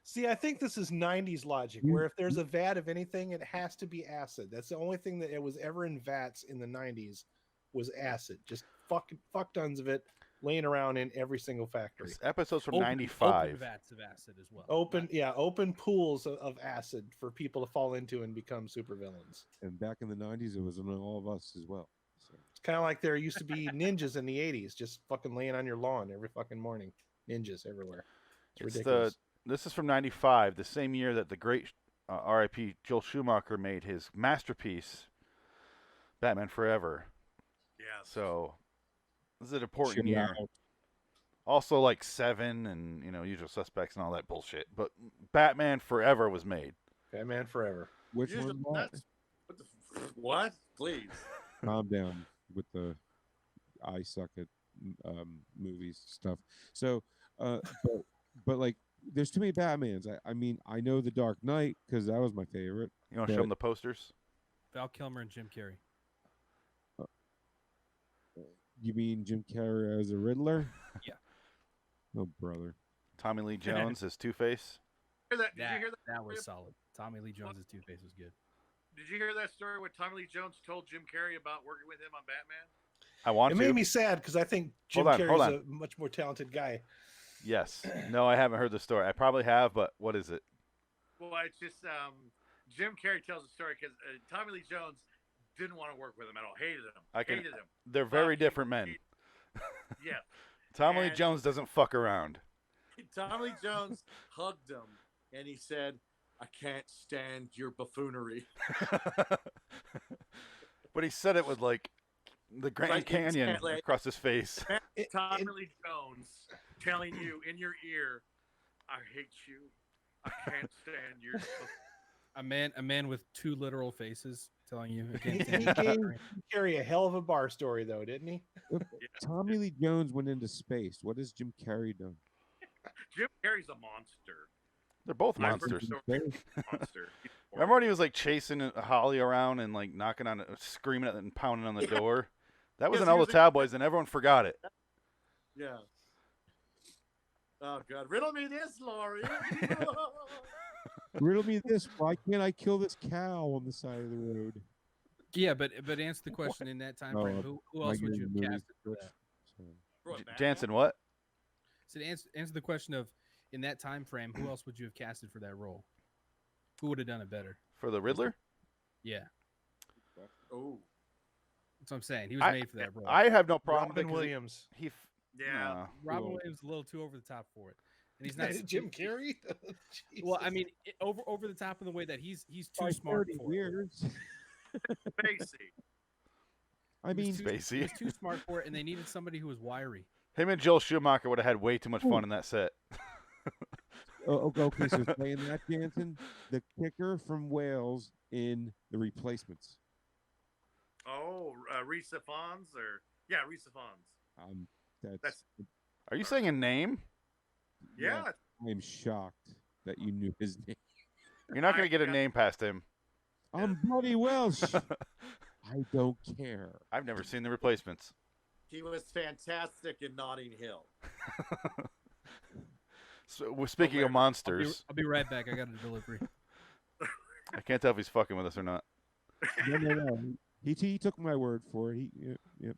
See, I think this is 90s logic, where if there's a vat of anything, it has to be acid. That's the only thing that it was ever in vats in the 90s was acid. Just fuck tons of it laying around in every single factory. This episode's from Open 95. vats of acid as well. Open pools of acid for people to fall into and become supervillains. And back in the 90s, it was on all of us as well. So. It's kind of like there used to be ninjas in the 80s, just fucking laying on your lawn every fucking morning. Ninjas everywhere. It's ridiculous. This is from 95, the same year that the great R.I.P. Joel Schumacher made his masterpiece, Batman Forever. Yeah. So this is an important Chill year. out. Also, like Seven and Usual Suspects and all that bullshit. But Batman Forever was made. Batman Forever. Which one? What? Please. Calm down with the I suck at movies stuff. So, but like, there's too many Batmans. I mean, I know The Dark Knight because that was my favorite. You want to show them the posters? Val Kilmer and Jim Carrey. You mean Jim Carrey as a Riddler? Yeah. Oh, brother. Tommy Lee Jones as Two-Face. Did you hear that? That was solid. Tommy Lee Jones' Two-Face was good. Did you hear that story where Tommy Lee Jones told Jim Carrey about working with him on Batman? I want It to. made me sad because I think Jim Hold Carrey's on. a much more talented guy. Yes. No, I haven't heard the story. I probably have, but what is it? Well, it's just Jim Carrey tells the story because Tommy Lee Jones didn't want to work with him at all. Hated him. They're very different men. Yeah. Tommy Lee And- Jones doesn't fuck around. Tommy Lee Jones hugged him and he said, "I can't stand your buffoonery." But he said it with like the Grand Like, Canyon it's like- across his face. Tommy Lee Jones telling you in your ear, "I hate you. I can't stand your." A man with two literal faces telling you. He Again, gave Carrey a hell of a bar story, though, didn't he? Tommy Lee Jones went into space. What has Jim Carrey done? Jim Carrey's a monster. They're both I've heard monsters. the story. Monster. Remember when he was like chasing Holly around and like knocking on, screaming at it and pounding on the door? That was Yes, in he all the was a- tabloids, and everyone forgot it. Yeah. Oh God! Riddle me this, Laurie. Riddle me this. Why can't I kill this cow on the side of the road? yeah, but answer the question in that time frame. Who else would you have casted for that? Jansen, what? So answer the question of in that time frame, who else would you have casted for that role? Who would have done it better? For the Riddler? Yeah, Oh. that's what I'm saying. He was made for that role. I have no problem Robin with it 'cause Williams. He Yeah. Robin Cool. Williams is a little too over the top for it, and he's not Jim Carrey. Well, I Jesus. mean, over the top in the way that he's too By smart 30 for it. years. Spacey. I mean, He Spacey. was too smart for it, and they needed somebody who was wiry. Him and Joel Schumacher would have had way too much fun in that set. okay, so saying that, Jansen, the kicker from Wales in The Replacements. Oh, Risa Fons Risa Fons. That's Are you saying a name? Yeah. I'm shocked that you knew his name. You're not going to get a name past him. I'm bloody Welsh. I don't care. I've never seen The Replacements. He was fantastic in Notting Hill. So, we're speaking of monsters. I'll be right back. I got a delivery. I can't tell if he's fucking with us or not. No. He took my word for it. Yep.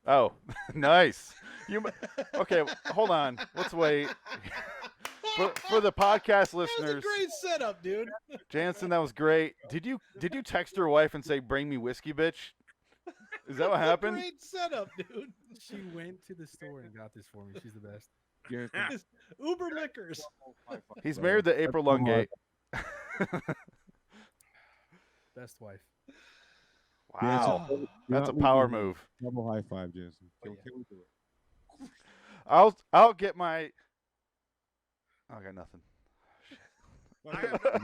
Oh, nice. Okay, hold on. Let's wait. For the podcast That was a listeners, great setup, dude. Jansen, that was great. Did you text your wife and say, "Bring me whiskey, bitch"? Is that what happened? Great setup, dude. She went to the store and got this for me. She's the best. Jansen, Uber Liquors. He's married to April Lungate. Best wife. Wow, Jansen, that's a not power leaving. move. Double high five, Jansen. Can we do it? I'll get my. I got nothing. I have That's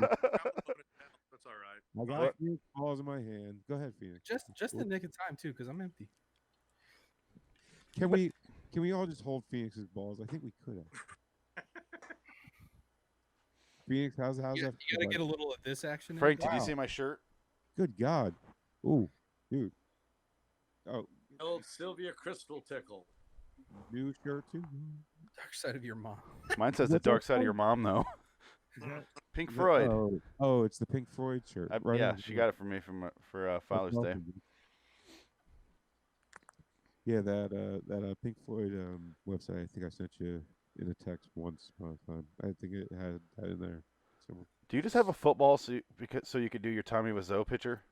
all right. I got Phoenix balls in my hand. Go ahead, Phoenix. Just the nick of time too, because I'm empty. Can we all just hold Phoenix's balls? I think we could have. Phoenix, how's You that? gotta get a little of this action. in Frank, there. did you see my shirt? Good God. Ooh, dude. Oh, Old Sylvia Crystal Tickle. new shirt too. Dark Side of Your Mom. Mine says the What's dark that side of from? your mom, though. Is that- Pink is that- Floyd. Oh, it's the Pink Floyd shirt. Right Yeah, on. she got it for me for That's Father's Day. awesome, dude. Yeah, that Pink Floyd website. I think I sent you in a text once upon a time. I think it had that in there. So, Do you just have a football so you could do your Tommy Wiseau picture?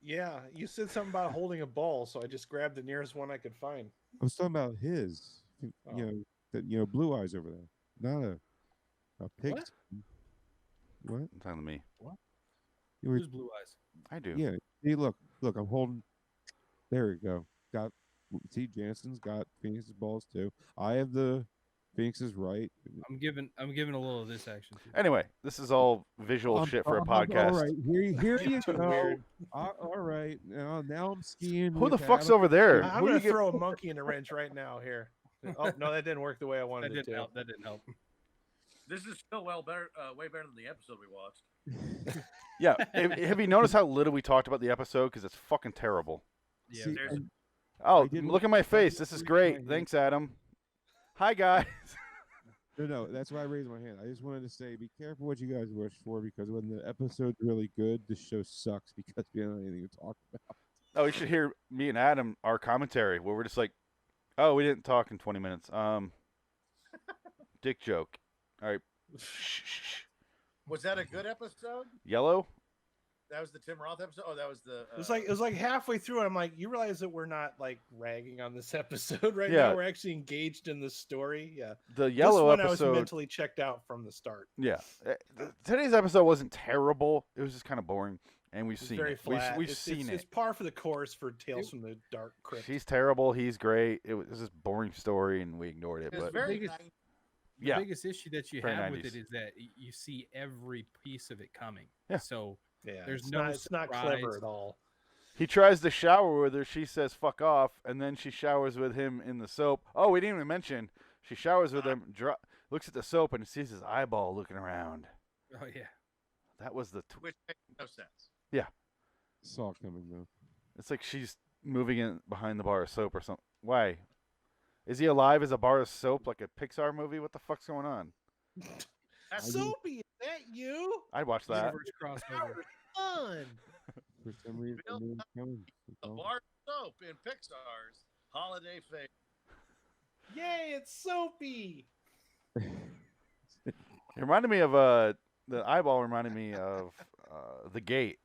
Yeah, you said something about holding a ball, so I just grabbed the nearest one I could find. I was talking about his. Oh. You know, blue eyes over there, not a pig. What? What? It's on me. You were, Who's Blue Eyes? I do. yeah. See, look. I'm holding. There you go. See, Jansen's got Phoenix's balls too. I have the Phoenix's right. I'm giving a little of this action. Too. Anyway, this is all visual shit for a podcast. All right, here you Too go. weird. All right, now I'm skiing. Who the with fuck's Adam. over there? I'm Who do gonna you get- throw a monkey in a wrench right now. Here. Oh no, that didn't work the way I wanted That it didn't to. help. That didn't help. This is still way better than the episode we watched. Yeah. Have you noticed how little we talked about the episode? Because it's fucking terrible. Yeah. See, there's- and Oh, I didn't- look at my face. This is I great. didn't- Thanks, Adam. Hi, guys. no, that's why I raised my hand. I just wanted to say, be careful what you guys wish for, because when the episode's really good, the show sucks because we don't have anything to talk about. Oh, you should hear me and Adam, our commentary, where we're just like, oh, we didn't talk in 20 minutes. Dick joke. All right. Shh. Was that a good episode? Yellow? That was the Tim Roth episode. Oh, that was the. It was like halfway through, and I'm like, you realize that we're not like ragging on this episode right Yeah. now. We're actually engaged in the story. Yeah. The This yellow one I episode. was mentally checked out from the start. Yeah. Today's episode wasn't terrible. It was just kind of boring. And we've It's seen very it. flat. We've it's, seen it's, it. It's par for the course for Tales from the Dark Crypt. She's terrible. He's great. It was just a boring story, and we ignored it. It was But very biggest- nice. The yeah, biggest issue that you Very have with 90s. it is that you see every piece of it coming. Yeah. So Yeah, There's it's no not, it's not clever surprise. at all. he tries to shower with her. She says "fuck off," and then she showers with him in the soap. Oh, we didn't even mention she showers with him. Looks at the soap and sees his eyeball looking around. oh yeah. That was the. Which makes no sense. Saw it coming though. It's like she's moving in behind the bar of soap or something. Why? Is he alive as a bar of soap like a Pixar movie? What the fuck's going on? That's Soapy, is that you? I'd watch that. Universe crossover. Fun. For some reason, I knew it was coming. That's the all. bar soap in Pixar's holiday favorite. Yay, it's Soapy. It reminded me of the eyeball reminded me of The Gate.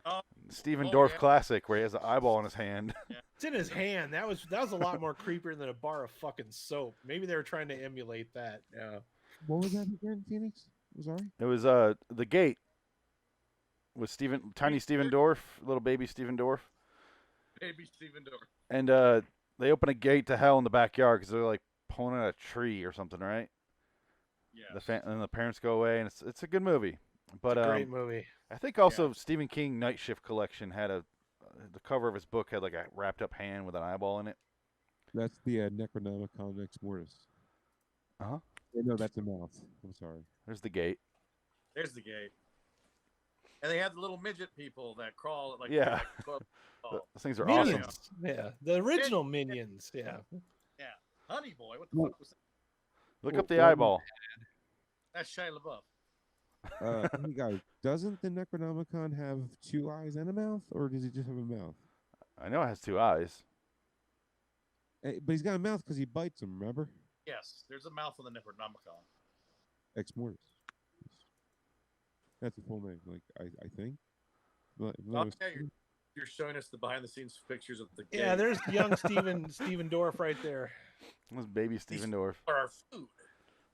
Oh, Stephen Oh, Dorff yeah. classic where he has an eyeball in his hand. It's in his hand. That was a lot more creepier than a bar of fucking soap. Maybe they were trying to emulate that. Yeah. What was that again, Phoenix? I'm sorry. It was The Gate with tiny Stephen Dorff, little baby Stephen Dorff. baby Stephen Dorff. And they open a gate to hell in the backyard because they're like pulling out a tree or something, right? Yeah. And the parents go away, and it's a good movie. But Great movie. I think also Stephen King Night Shift Collection had the cover of his book had like a wrapped up hand with an eyeball in it. That's the Necronomicon Ex Mortis. Uh-huh. No, that's a mouth. I'm sorry. There's the gate. There's the gate. And they had the little midget people that crawl like Yeah. Oh, Those things are Minions. awesome. Yeah. The original Minions. Yeah. Honey Boy, what the Well- fuck was that? Look up the Well, eyeball. That's Shia LaBeouf. Hey guys, doesn't the Necronomicon have two eyes and a mouth, or does he just have a mouth? I know it has two eyes. But he's got a mouth because he bites them. Remember? Yes, there's a mouth on the Necronomicon. Ex Mortis. That's the full name. Like I think. But, Oh, yeah, you're showing us the behind the scenes pictures of the gate. Yeah, there's young Stephen Dorff right there. It was baby Stephen Dorff. for our food.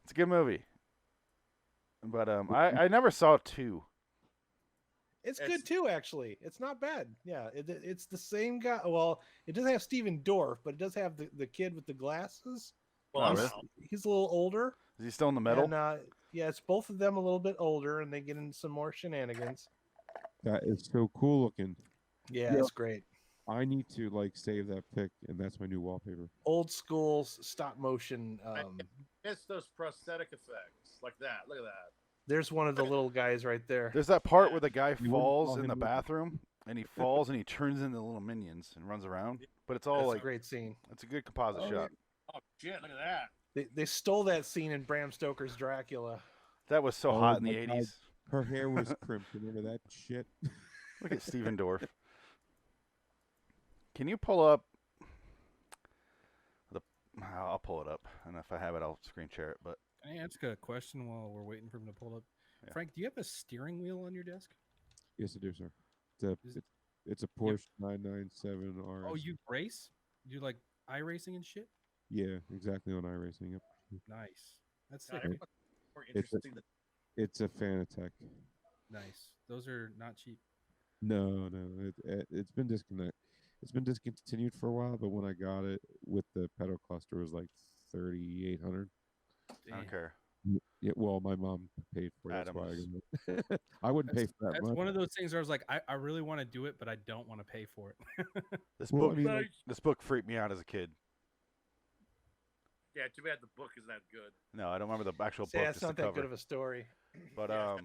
It's a good movie. But I never saw 2. It's It's- good too, actually. It's not bad. Yeah, it's the same guy. Well, it doesn't have Stephen Dorff, but it does have the kid with the glasses. Well, Oh, I'm really? out. He's a little older. Is he still in the middle? And, yeah, it's both of them a little bit older, and they get into some more shenanigans. that is so cool looking. Yeah, Yeah. it's great. I need to like save that pic, and that's my new wallpaper. Old school stop motion. It's those prosthetic effects like that. Look at that. There's one of the little guys right there. There's that part where the guy wouldn't falls call in him the Ricky. bathroom and he falls and he turns into little minions and runs around. But it's all That's like a great scene. it's a good composite shot. Oh shit! Look at that. They stole that scene in Bram Stoker's Dracula. That was so Oh hot in my the God. 80s. Her hair was crimped. Remember that shit? Look at Steven Dorff. Can you pull up the? I'll pull it up, and if I have it, I'll screen share it. But Can I ask a question while we're waiting for him to pull up? Yeah. Frank, do you have a steering wheel on your desk? Yes, I do, sir. Is it- It's a Porsche 997 RS. Oh, you race? You like iRacing and shit? Yeah, exactly on iRacing. Yep. Nice. That's God, sick. everyone's more It's a- interesting than It's a Fanatec. Nice. Those are not cheap. No, it's been disconnect. It's been discontinued for a while, but when I got it with the pedal cluster, it was like 3,800. I Damn. don't care. Yeah, well, my mom paid for it. That's why I Adams. got it. I wouldn't pay That's, for that that's much. one of those things where I was like, I really want to do it, but I don't want to pay for it. This Well, book, I mean, like, this book freaked me out as a kid. Yeah, too bad the book isn't that good. No, I don't remember the actual See, book. that's just the not that cover. good of a story. But Yeah.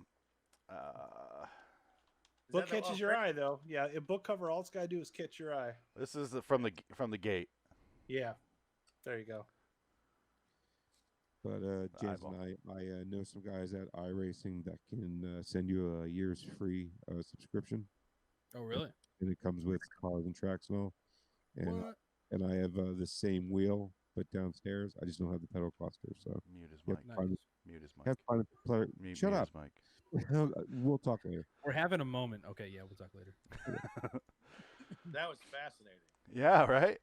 Is Book that the- catches your eye, though. Yeah, a book cover, all it's got to do is catch your eye. this is from the gate. Yeah, there you go. But James eyeball. and I know some guys at iRacing that can send you a year's free subscription, Oh, really? and it comes with cars and tracks and all. And What? and I have the same wheel, but downstairs. I just don't have the pedal cluster, so Mute his Yep. mic. Nice. Mute his mic. have fun. Mute, Shut mute up. his mic. We'll talk later. We're having a moment. Okay, yeah, we'll talk later. That was fascinating. Yeah, right.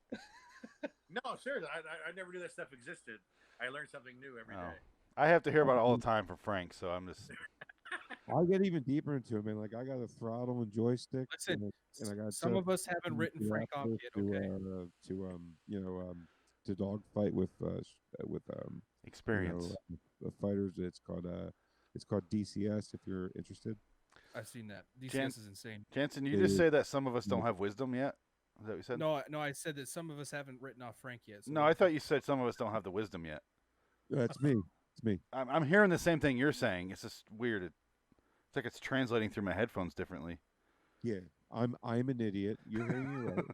No, seriously, I never knew that stuff existed. I learned something new every day. Oh. I have to hear about it all the time from Frank, so I'm just. I get even deeper into it, man. Like I got a throttle and joystick, Listen, and I got Some of us haven't written Frank off yet. Okay. to dogfight with Experience. fighters. It's called DCS if you're interested. I've seen that. DCS Jan- is insane. Jansen, you It just is- say that some of us don't have wisdom yet? Is that what you said? No, I said that some of us haven't written off Frank yet. So No, I thought you said some of us don't have the wisdom yet. That's me. It's me. I'm hearing the same thing you're saying. It's just weird. It's like it's translating through my headphones differently. Yeah, I'm an idiot. You're hearing me right.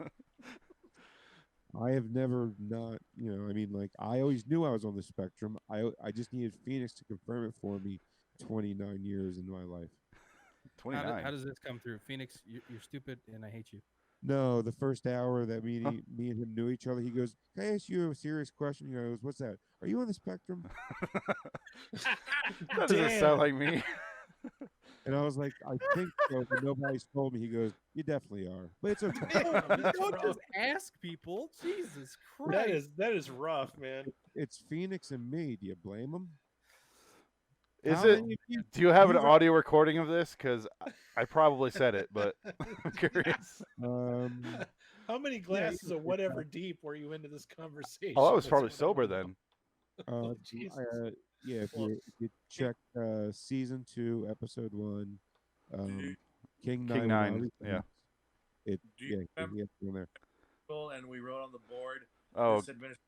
I have never not, I mean, like I always knew I was on the spectrum. I just needed Phoenix to confirm it for me. 29 years in my life. 29. How does this come through? Phoenix, you're stupid and I hate you. No, the first hour that me and him knew each other, he goes, "Can I ask you a serious question?" He goes, "What's that? Are you on the spectrum?" That doesn't sound like me. And I was like, "I think so, but nobody's told me." He goes, "You definitely are, but it's okay." Don't just ask people. Jesus Christ. That is rough, man. It's Phoenix and me. Do you blame him? Is How it? many people- Do you have an you got- audio recording of this? Because I probably said it, but I'm curious. How many glasses of whatever deep were you into this conversation? Oh, I was That's probably what I sober wanna then. Oh, Jesus. Yeah, if Well, you check season 2, episode 1, King 9, King 9, yeah. It Do you remember- he has to go there. And we wrote on the board, Oh, this administration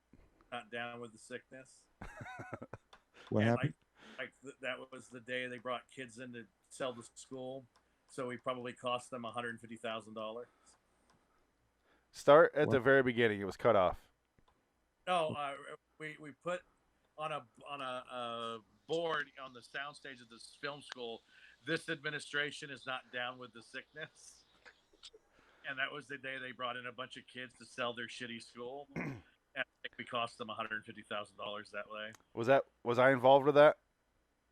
not down with the sickness. What And happened? that was the day they brought kids in to sell to school. So we probably cost them $150,000. start at the What? very beginning. It was cut off. No, we put on a board on the soundstage of this film school. This administration is not down with the sickness, and that was the day they brought in a bunch of kids to sell their shitty school. And I think we cost them $150,000 that way. Was I involved with that?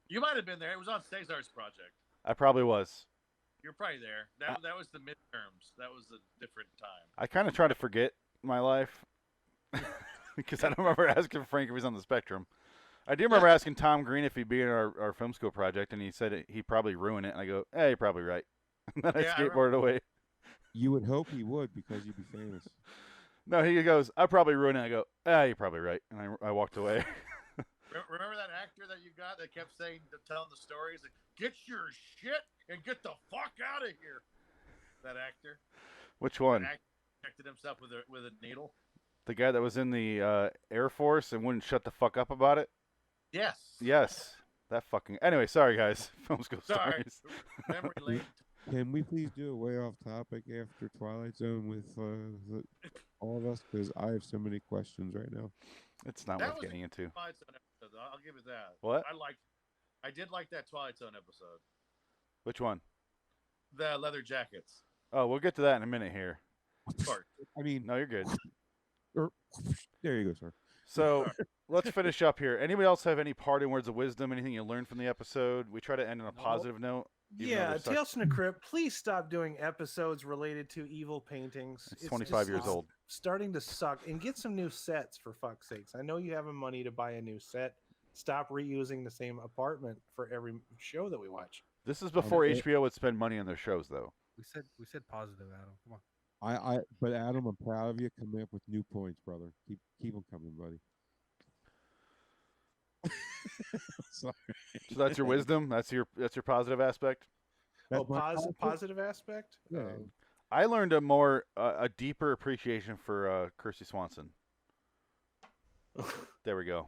You might have been there. It was on Cesar's project. I probably was. You're probably there. That was the midterms. That was a different time. I kind of try to forget my life because I don't remember asking Frank if he's on the spectrum. I do remember asking Tom Green if he'd be in our film school project, and he said he'd probably ruin it. And I go, "Hey, you're probably right." And then I Yeah, I skateboarded away. You would hope he would because you'd be famous. No, he goes, "I'll probably ruin it." I go, you're probably right," and I walked away. Remember that actor that you got that kept telling the stories? Like, get your shit and get the fuck out of here. That actor. Which one? That actor injected himself with a needle. The guy that was in the Air Force and wouldn't shut the fuck up about it? Yes. Yes. That fucking. Anyway, sorry guys. Film school Sorry. stories. Memory lane. Can we please do a way off topic after Twilight Zone with all of us? Because I have so many questions right now. It's not That worth was getting into. Twilight Zone episode, though. I'll give it that. What? I did like that Twilight Zone episode. Which one? The leather jackets. Oh, we'll get to that in a minute here. Of course. I mean, No, you're good. there you go, sir. So let's finish up here. Anybody else have any parting words of wisdom? Anything you learned from the episode? We try to end on a positive note. even though Yeah, they're such- Tales from the Crypt, please stop doing episodes related to evil paintings. It's 25 years old. Starting to suck. And get some new sets, for fuck's sakes. I know you have the money to buy a new set. Stop reusing the same apartment for every show that we watch. This is before HBO would spend money on their shows, though. We said positive, Adam. Come on. But Adam, I'm proud of you coming up with new points, brother. Keep them coming, buddy. Sorry. So that's your wisdom. That's your positive aspect. That's Oh, my positive aspect? Yeah. I learned a deeper appreciation for Kirsty Swanson. There we go.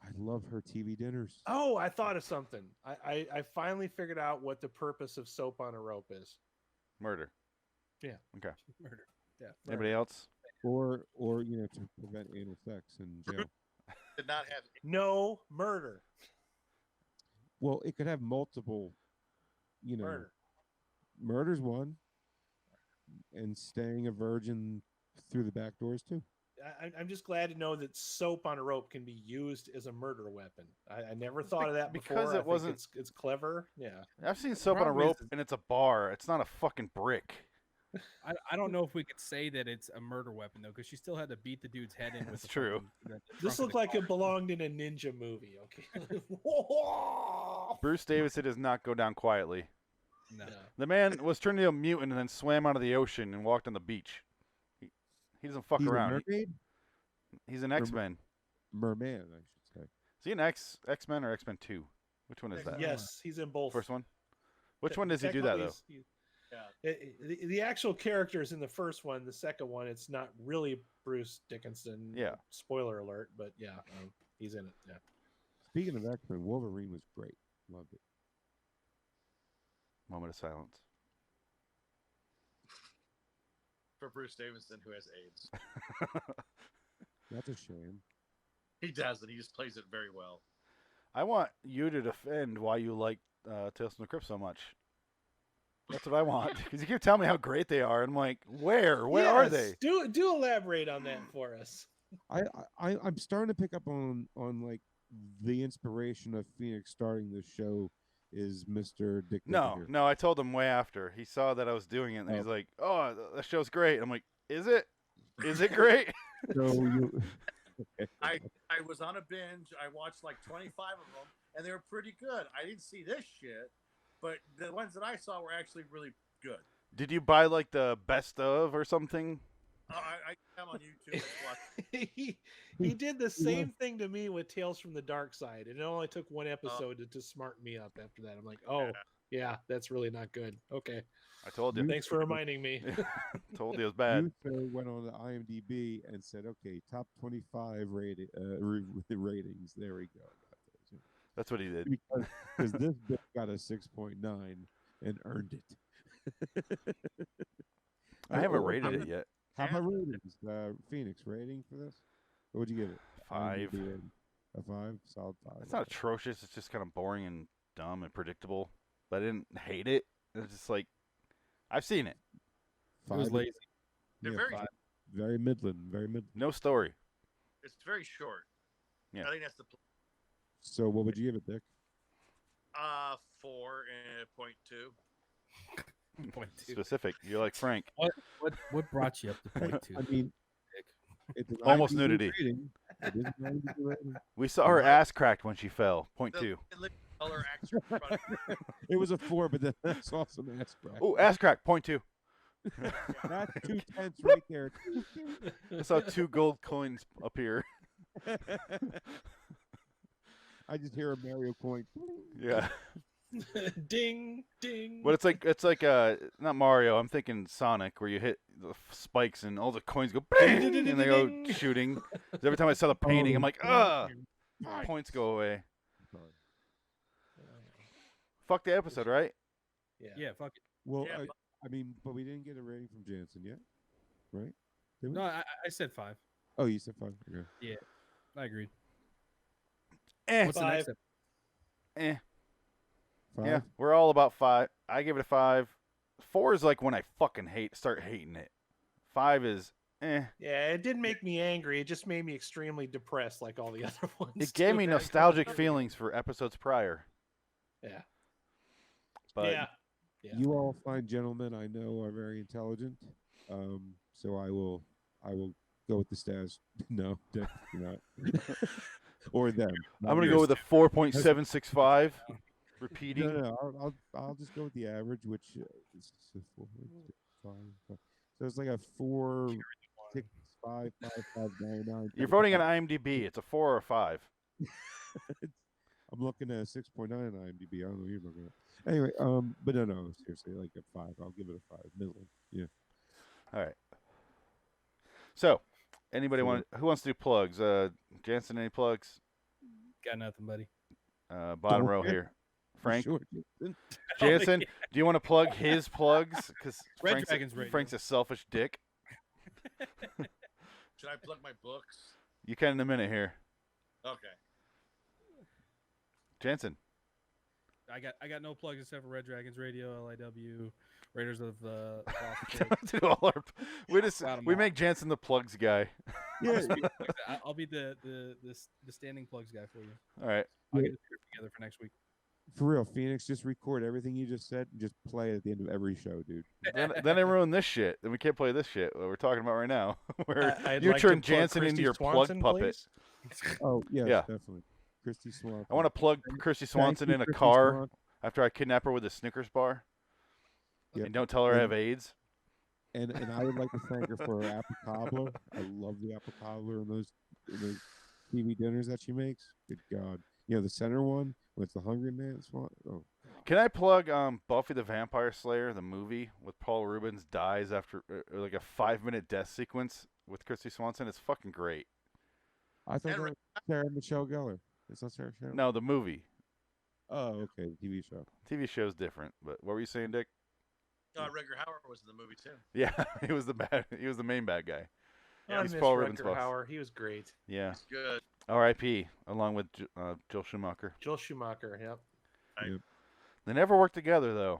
I love her TV dinners. Oh, I thought of something. I finally figured out what the purpose of Soap on a Rope is. Murder. Yeah. Okay. Murder. Yeah. Anybody else? Or to prevent anal sex in jail. Did not have No murder. Well, it could have multiple, Murder. Murder's one, and staying a virgin through the back doors too. I'm just glad to know that soap on a rope can be used as a murder weapon. I never thought of that because before. it I think wasn't- It's clever. Yeah. I've seen soap on a problem is- rope, and it's a bar. It's not a fucking brick. I don't know if we could say that it's a murder weapon though, because she still had to beat the dude's head in with. That's the true. fucking- the This trunk of looked the like car. it belonged in a ninja movie. Okay. Bruce Davison does not go down quietly. No. No. The man was turned into a mutant and then swam out of the ocean and walked on the beach. He doesn't fuck He's a around. mermaid? He's an X-Men. Merman, I should say. Is he an X-Men or X-Men 2? Which one is that? Yes, he's in both. First one? Which one does he do that, though? Technically, Yeah. The actual characters in the first one, the second one, it's not really Bruce Dickinson. Yeah. Spoiler alert, but yeah, he's in it. Yeah. Speaking of X-Men, Wolverine was great. Loved it. Moment of silence. for Bruce Davison, who has AIDS. That's a shame. He doesn't. He just plays it very well. I want you to defend why you like Tales from the Crypt so much. That's what I want. Because you keep telling me how great they are. And I'm like, where? Where are Yes, they? Do elaborate on that for us. I'm starting to pick up on like the inspiration of Phoenix starting this show is Mr. Dick. No, I told him way after. He saw that I was doing it, and he's like, oh, the show's great. I'm like, is it? Is it great? So you, I was on a binge. I watched like 25 of them, and they were pretty good. I didn't see this shit, but the ones that I saw were actually really good. Did you buy like the best of or something? I am on YouTube. And watch. he did the same thing to me with Tales from the Dark Side, and it only took one episode to smarten me up after that. I'm like, oh, yeah, that's really not good. Okay. I told you. Thanks for reminding me. Told you it was bad. you sir went on the IMDb and said, okay, top 25 ratings. There we go. That's what he did. Because this book got a 6.9 and earned it. I haven't rated it yet. How about ratings? Phoenix rating for this? What would you give it? 5. IMDb rating. A 5? Solid 5. It's not atrocious. It's just kind of boring and dumb and predictable. But I didn't hate it. It's just like, I've seen it. It was lazy. They're Yeah, very. 5. Very Midland. Very Midland. No story. It's very short. Yeah. I think that's the. So what would you give it, Dick? 4.2. Point two. Specific. You're like Frank. What brought you up to point two? I mean, it's an Almost IMDb nudity. rating. It is an IMDb rating. We saw her ass cracked when she fell. Point The 2. color actor. It was a 4, but then that's awesome ass crack. Oh, ass crack. Point 2. That's 2 tenths right there. I saw 2 gold coins appear. I just hear a Mario coin. Yeah. Ding, ding. But it's like not Mario. I'm thinking Sonic, where you hit the spikes and all the coins go bang, and they go shooting. 'Cause every time I saw the painting, I'm like, points go away. Sorry. Fuck the episode, right? Yeah, fuck it. Well, Yeah, I mean, but we didn't get a rating from Jansen yet, right? Did we? No, I said 5. Oh, you said 5. Okay. Yeah, I agreed. Eh, What's the next 5. step? eh. 5. Yeah, we're all about 5. I give it a 5. 4 is like when I fucking start hating it. 5 is eh. Yeah, it didn't make me angry. It just made me extremely depressed, like all the other ones. It gave too. me nostalgic feelings for episodes prior. Yeah. But Yeah. Yeah. You all fine gentlemen, I know, are very intelligent. So I will go with the stats. No, definitely not. Or them. I'm gonna go with a 4.765. Repeating. No, I'll just go with the average, which is 4.65. So it's like a 4, 6, 5, 5, 5, 9, 9. You're voting on IMDb. It's a 4 or a 5. I'm looking at a 6.9 on IMDb. I don't know what you're looking at. Anyway, but no, seriously, like a 5. I'll give it a 5. Middling. Yeah. All right. So, anybody who wants to do plugs? Jansen, any plugs? Got nothing, buddy. Bottom row Okay. here. Frank, Sure. Jansen, do you want to plug his plugs? Because Red Dragons Radio. Frank's a selfish dick. Should I plug my books? You can in a minute here. Okay. Jansen. I got no plugs except for Red Dragons Radio, LIW, Raiders of the Do all our, Bottom we up. make Jansen the plugs guy. Yeah. I'll be the standing plugs guy for you. All right. I'll get the script together for next week. For real, Phoenix, just record everything you just said and just play it at the end of every show, dude. Then I ruin this shit. Then we can't play this shit what we're talking about right now. Where I'd you like to turn plug Jansen into Christy your Swanson, plug puppet. please. Oh, yes, Yeah. definitely. Christy Swanson. I want to plug Christy Thank Swanson you, in a Christy car Swanson. after I kidnap her with a Snickers bar. Yep. And don't tell her I have AIDS. And I would like to thank her for her apple cobbler. I love the apple cobbler and those TV dinners that she makes. Good God. You know, the center one, when it's the Hungry Man Swan. Oh, Can I plug Buffy the Vampire Slayer, the movie with Paul Rubens dies after like a 5-minute death sequence with Christy Swanson? It's fucking great. I thought that was Sarah Michelle Gellar. It's not Sarah Michelle? No, the movie. Oh, okay. The TV show. TV show's different. But what were you saying, Dick? Rutger Hauer was in the movie too. Yeah, he was the main bad guy. I He's miss Paul Rubens' Rutger boss. Hauer. He was great. Yeah. It's good. R.I.P. Along with Joel Schumacher. Joel Schumacher. Yep. They never worked together though.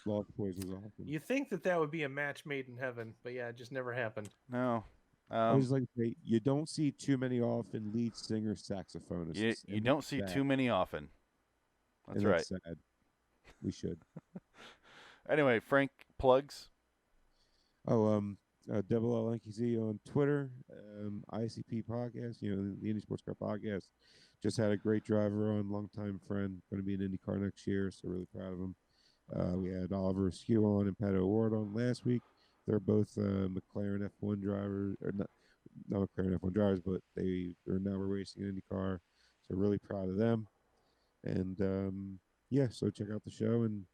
Lost Boys was awesome. You think that would be a match made in heaven, but yeah, it just never happened. No. I was like, to say, you don't see too many often lead singer saxophonists. You don't see too many often. That's right. Sad. We should. Anyway, Frank, plugs. Oh, Double LNKZ on Twitter, ICP podcast, the Indie Sports Car podcast. Just had a great driver on, longtime friend, going to be in IndyCar next year, so really proud of him. We had Oliver Askew on and Pat O'Ward on last week. They're both McLaren F1 drivers, or not McLaren F1 drivers, but they are now racing in IndyCar, so really proud of them. And so check out the show and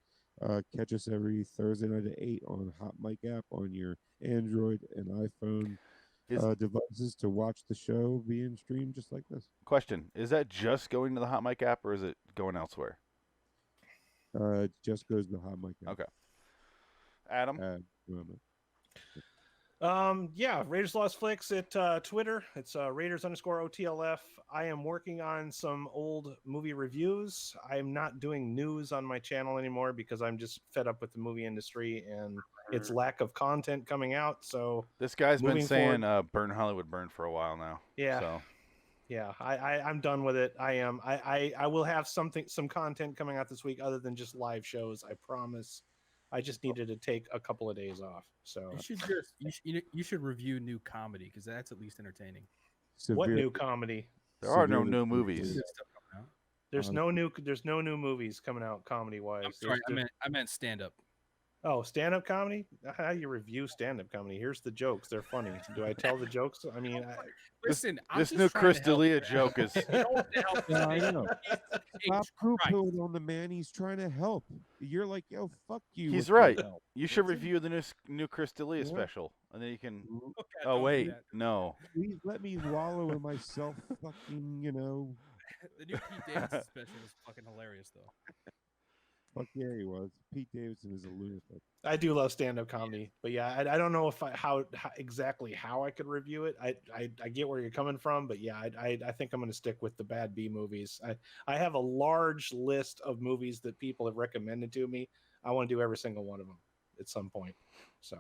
catch us every Thursday night at 8 on Hot Mic app on your Android and iPhone devices to watch the show being streamed just like this. Question: is that just going to the Hot Mic app, or is it going elsewhere? It just goes to the Hot Mic app. Okay. Adam. Yeah, Raiders Lost Flicks at Twitter. It's Raiders_OTLF. I am working on some old movie reviews. I'm not doing news on my channel anymore because I'm just fed up with the movie industry and its lack of content coming out. So this guy's been moving saying forward- "Burn Hollywood, Burn" for a while now. Yeah. So. Yeah, I'm done with it. I am. I will have some content coming out this week other than just live shows. I promise. I just needed to take a couple of days off. So you should review new comedy because that's at least entertaining. What new comedy? There are no new movies. There's no new movies coming out comedy wise. I'm sorry, I meant stand up. Oh, stand-up comedy? How do you review stand-up comedy? Here's the jokes. They're funny. Do I tell the jokes? I mean, listen, this new Chris D'Elia joke is. Yeah, I know. Stop poo-pooing on the man. He's trying to help. You're like, yo, fuck you. He's with your right. help. You should review the new Chris D'Elia special, and then you can. Okay, Oh don't do wait, that. no. Please let me wallow in myself. Fucking, The new Pete Davidson special is fucking hilarious, though. Fuck yeah, he was. Pete Davidson is a lunatic. I do love stand-up comedy, but yeah, I don't know if how exactly how I could review it. I get where you're coming from, but yeah, I think I'm going to stick with the bad B movies. I have a large list of movies that people have recommended to me. I want to do every single one of them at some point. So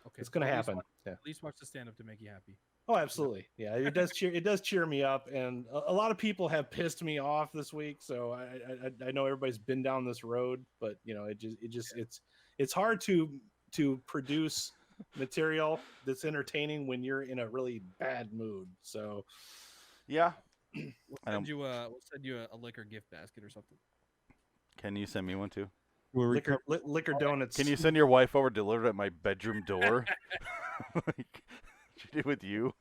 Okay, it's going to at least happen. watch- Yeah. At least watch the stand up to make you happy. Oh, absolutely. Yeah, it does cheer me up, and a lot of people have pissed me off this week. So I know everybody's been down this road, but you know, it's hard to produce material that's entertaining when you're in a really bad mood. So Yeah. We'll I send don't- you a liquor gift basket or something. Can you send me one too? We're liquor donuts. Can you send your wife over delivered at my bedroom door? Like she did with you.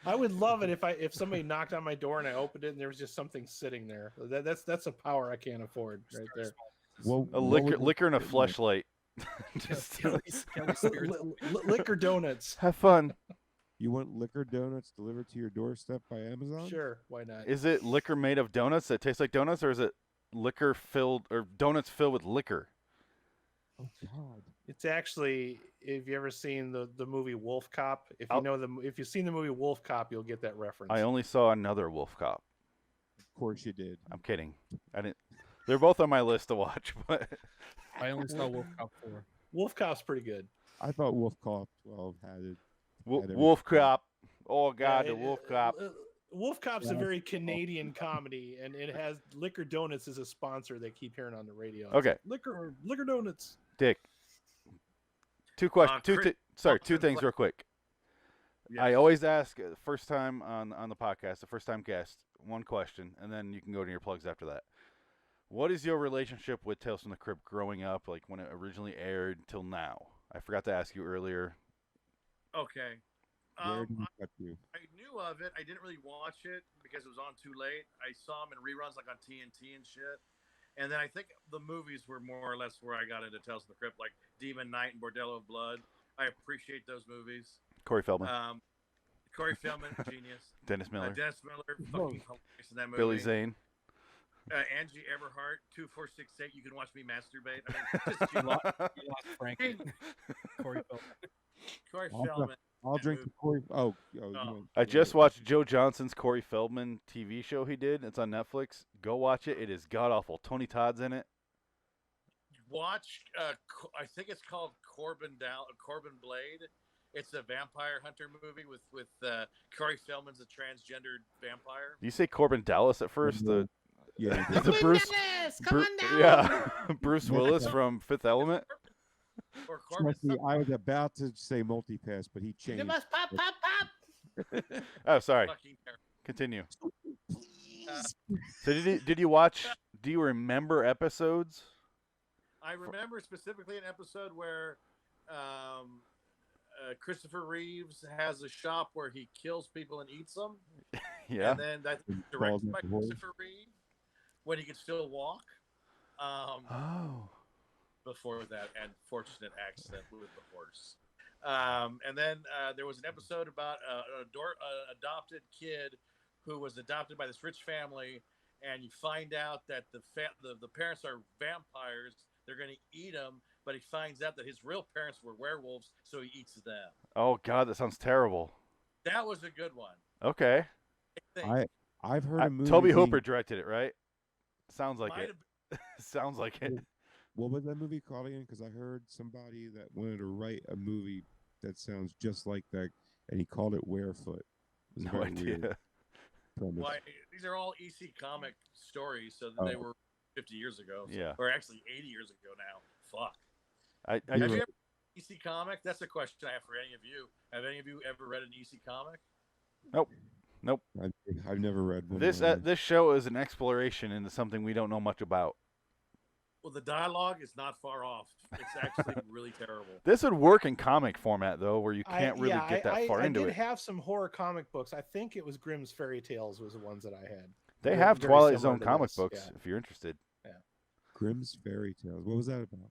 I would love it if somebody knocked on my door and I opened it and there was just something sitting there. That's a power I can't afford right there. Well, A what would liquor and a you- fleshlight. Just Kelly's Spirits. Liquor donuts. have fun. You want liquor donuts delivered to your doorstep by Amazon? Sure, why not? Is it liquor made of donuts that taste like donuts, or is it liquor filled or donuts filled with liquor? Oh God. It's actually, if you ever seen the movie Wolf Cop, if I'll- you know if you've seen the movie Wolf Cop, you'll get that reference. I only saw another Wolf Cop. Of course you did. I'm kidding. I didn't. They're both on my list to watch, but I only saw Wolf Cop 4. Wolf Cop's pretty good. I thought Wolf Cop 12 had it. Wolf Cop. Oh God, Yeah, the Wolf Cop. Wolf Cop's a Yeah. very Canadian comedy, and it has Liquor Donuts as a sponsor. They keep hearing on the radio. It's Okay. like, liquor donuts. Dick. Two questions. Chris- Two things real quick. I Yes. always ask the first time on the podcast, the first time guest, one question, and then you can go to your plugs after that. What is your relationship with Tales from the Crypt growing up, like when it originally aired till now? I forgot to ask you earlier. Okay. Where did he cut you? I knew of it. I didn't really watch it because it was on too late. I saw them in reruns like on TNT and shit. And then I think the movies were more or less where I got into Tales from the Crypt, like Demon Knight and Bordello of Blood. I appreciate those movies. Corey Feldman, Corey Feldman, genius. Dennis Miller, Dennis Miller, fucking hilarious in that movie. Billy Zane. Angie Everhart, 2468. You can watch me masturbate. I mean, just, You lost Frank. Corey Feldman. Corey I'll Feldman. I'll drink the Corey. Oh, you Oh. went- I just watched Joe Johnson's Corey Feldman TV show he did. It's on Netflix. Go watch it. It is god awful. Tony Todd's in it. Watch. I think it's called Corbin Blade. It's a vampire hunter movie with Corey Feldman's a transgendered vampire. Do you say Corbin Dallas at first? The yeah, the Bruce, yeah, Bruce Willis from Fifth Element. Or Corbin. trust me, I was about to say multipass, but he changed. You must pop, pop, pop. Oh, sorry. Fucking terrible. Continue. Uh, So did you watch? Do you remember episodes? I remember specifically an episode where Christopher Reeves has a shop where he kills people and eats them. Yeah. And then that's Falls directed by into horse. Christopher Reeve when he could still walk. Oh. Before that unfortunate accident with the horse. And then there was an episode about an adopted kid who was adopted by this rich family, and you find out that the parents are vampires. They're going to eat him, but he finds out that his real parents were werewolves, so he eats them. Oh God, that sounds terrible. That was a good one. Okay. I think. I've heard a movie. Toby being- Hooper directed it, right? Sounds like Might it. have Sounds like it. What was that movie called again? Because I heard somebody that wanted to write a movie that sounds just like that, and he called it Werefoot. It was a No very idea. weird premise. Well, these are all EC comic stories, so they were 50 years ago. Yeah. Or actually 80 years ago now. Fuck. I Have You're you right. ever read EC comic? That's a question I have for any of you. Have any of you ever read an EC comic? nope. I've never read one. This this show is an exploration into something we don't know much about. Well, the dialogue is not far off. It's actually really terrible. This would work in comic format though, where you can't really yeah, get that far into I did it. have some horror comic books. I think it was Grimm's Fairy Tales was the ones that I had. They They're have very Twilight similar Zone to comic this, books yeah. if you're interested. Grimm's Fairy Tales. What was that about?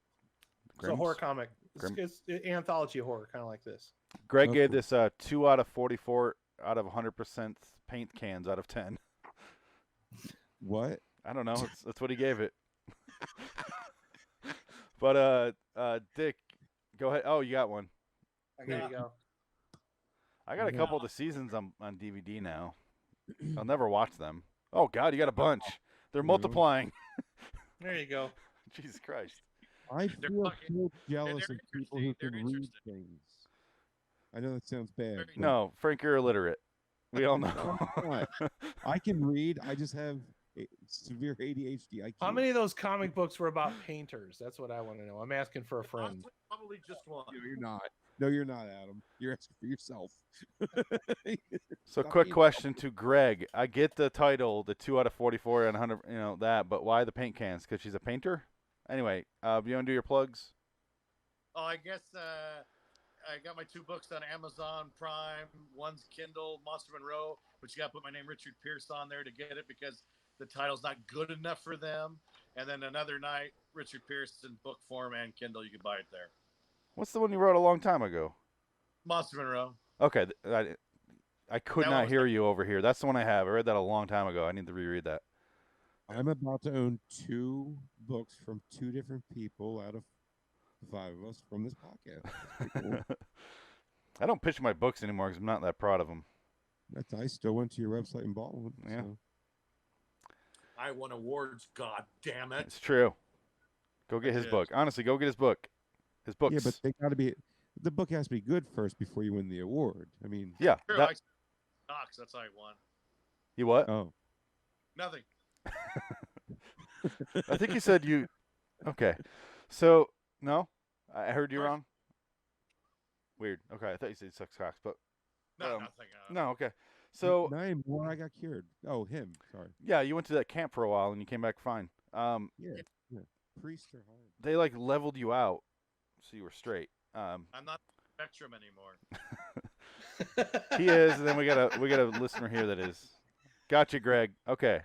It's a horror Grimm's? comic. Grimm? It's anthology horror, kind of like this. Greg Oh, gave cool. this 2 out of 44 out of 100% paint cans out of 10. What? I don't know. That's what he gave it. But Dick, go ahead. Oh, you got one. There you go. I got a couple of the seasons on DVD now. I'll never watch them. Oh God, you got a bunch. They're multiplying. There you go. Jesus Christ. I feel fucking- so jealous of they're people who interesting. can They're read interesting. things. I know that sounds bad. but No, Frank, you're illiterate. We all know. I'm not. I can read. I just have severe ADHD. I can't. How many of those comic books were about painters? That's what I want to know. I'm asking for a friend. Honestly, probably just one. No, you're not. No, you're not, Adam. You're asking for yourself. So, Stop quick being question to Greg. I get the title, the 2 out of 44 and 100, that, but why the paint cans? Because she's a painter? Anyway, you want to do your plugs? Oh, I guess I got my 2 books on Amazon Prime. One's Kindle, Monster Monroe, but you got to put my name Richard Pierce on there to get it because the title's not good enough for them. And then Another Night, Richard Pierce in book form and Kindle. You can buy it there. What's the one you wrote a long time ago? Monster Monroe. Okay, I could That not was hear you over here. That's the one I have. I read that a long time ago. I need to reread that. I'm about to own 2 books from 2 different people out of the 5 of us from this podcast. That's pretty cool. I don't pitch my books anymore because I'm not that proud of them. I still went to your website and bought one. Yeah. So. I won awards, god damn it. It's true. Go get his did. book. Honestly, go get his book. His books. Yeah, but they got to be. The book has to be good first before you win the award. I mean. Yeah. True, that- I stocks, that's how I won. you what? Oh. Nothing. I think you said you. Okay. So, no? I heard you Right. wrong? Weird. Okay. I thought you said you sucked cocks, but. No, Um, nothing. No, okay. So, not anymore. I got cured. Oh, him. Sorry. yeah, you went to that camp for a while and you came back fine. Yeah. Priests are hard. They like leveled you out so you were straight. I'm not Spectrum anymore. He is, and then we got a listener here that is. Gotcha, Greg. Okay.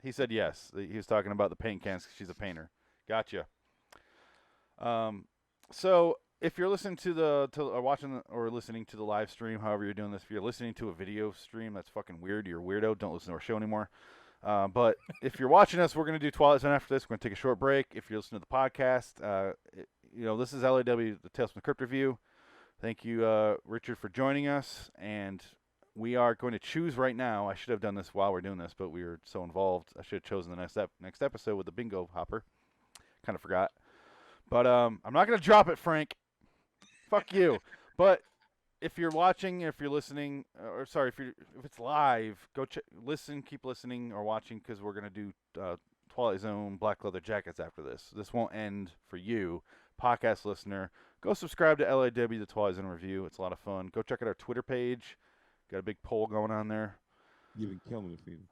He said yes. He was talking about the paint cans 'cause she's a painter. Gotcha. So if you're listening to or watching or listening to the live stream, however you're doing this, if you're listening to a video stream, that's fucking weird. You're a weirdo. Don't listen to our show anymore. But if you're watching us, we're going to do Twilight Zone after this. We're going to take a short break. If you're listening to the podcast, this is LIW, the Tales from the Crypt review. Thank you, Richard, for joining us. And we are going to choose right now. I should have done this while we're doing this, but we were so involved. I should have chosen the next episode with the bingo hopper. Kind of forgot. But I'm not going to drop it, Frank. Fuck you. But if you're watching, if you're listening, if it's live, go keep listening or watching because we're going to do Twilight Zone Black Leather Jackets after this. This won't end for you, podcast listener. Go subscribe to LIW, the Twilight Zone review. It's a lot of fun. Go check out our Twitter page. Got a big poll going on there. You've been killing it, Phoenix.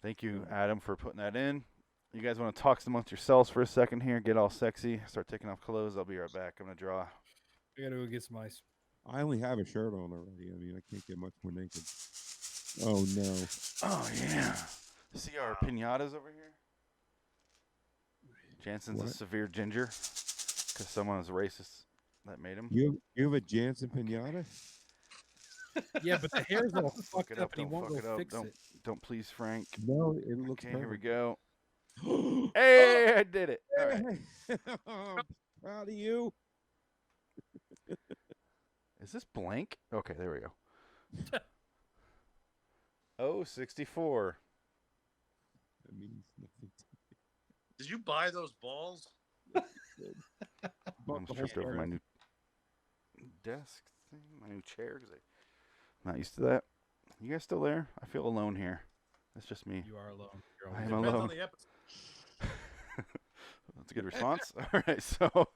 Thank you, Adam, for putting that in. You guys want to talk amongst yourselves for a second here? Get all sexy. Start taking off clothes. I'll be right back. I'm going to draw. I gotta go get some ice. I only have a shirt on already. I mean, I can't get much more naked. Oh, no. Oh, yeah. See our pinatas over here? Jansen's a What? severe ginger because someone was racist that made him. You have a Jansen pinata? Yeah, but the hair's all Fuck fucked it up, and he don't won't fuck go it up. fix it. Don't please, Frank. No, it looks Okay, here we perfect. go. Hey, I did it. All right. I'm proud of you. Is this blank? Okay, there we go. Oh, 64. That means nothing to Did you buy those balls? me. I'm tripped over my new desk thing, my new chair, because I'm not used to that. You guys still there? I feel alone here. It's just me. You are alone. You're I am Depends alone. on the episode. That's a good response. All right, so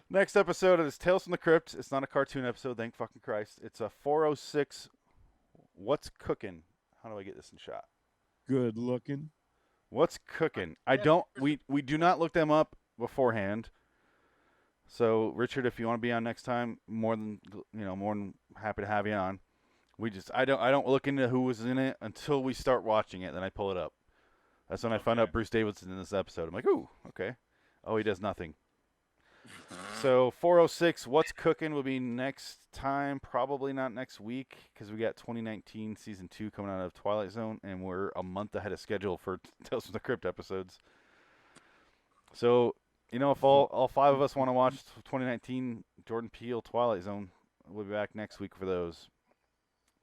next episode is Tales from the Crypt. It's not a cartoon episode, thank fucking Christ. It's a 406. What's cooking? How do I get this in shot? Good looking. What's cooking? I don't. We do not look them up beforehand. So Richard, if you want to be on next time, more than happy to have you on. I don't look into who was in it until we start watching it. Then I pull it up. That's when I found out Bruce Davidson in this episode. I'm like, ooh, okay. Oh, he does nothing. So 406, What's Cooking will be next time. Probably not next week because we got 2019 season 2 coming out of Twilight Zone, and we're a month ahead of schedule for Tales from the Crypt episodes. So You know, if all five of us want to watch 2019 Jordan Peele Twilight Zone, we'll be back next week for those.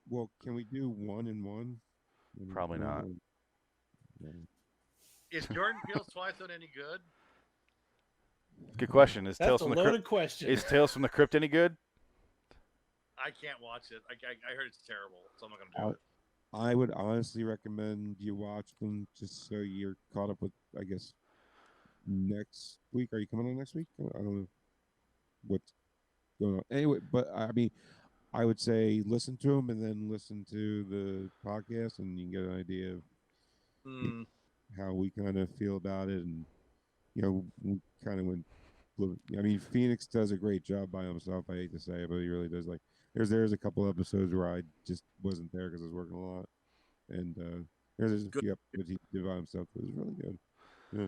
Well, can we do 1 and 1? Probably not. Is Jordan Peele's Twilight Zone any good? Good question. Is That's Tales a from the loaded Crypt? question. Is Tales from the Crypt any good? I can't watch it. I heard it's terrible, so I'm not gonna do it. I would honestly recommend you watch them just so you're caught up with, I guess, next week. Are you coming on next week? I don't know what's going on. Anyway, but I mean, I would say listen to them and then listen to the podcast, and you can get an idea of how we kind of feel about it. And, you know, we kind of went. I mean, Phoenix does a great job by himself. I hate to say it, but he really does. Like, there's a couple episodes where I just wasn't there because I was working a lot, and there's a few episodes he did by himself. It was really good. Yeah.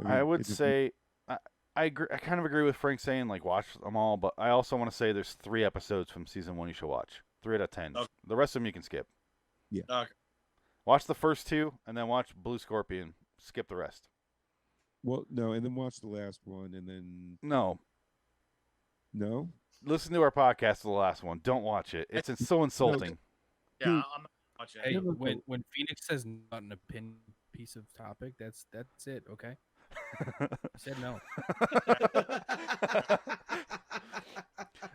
I would say I agree. I kind of agree with Frank saying like watch them all, but I also want to say there's 3 episodes from season 1 you should watch. 3 out of 10. Okay. The rest of them you can skip. Yeah. Okay. Watch the first 2 and then watch Blue Scorpion. Skip the rest. Well, no, and then watch the last one, and then No. Listen to our podcast for the last one. Don't watch it. It's so insulting. Yeah, I'm not watching Hey, it. when Phoenix says not an opinion piece of topic, that's it. Okay. I said no.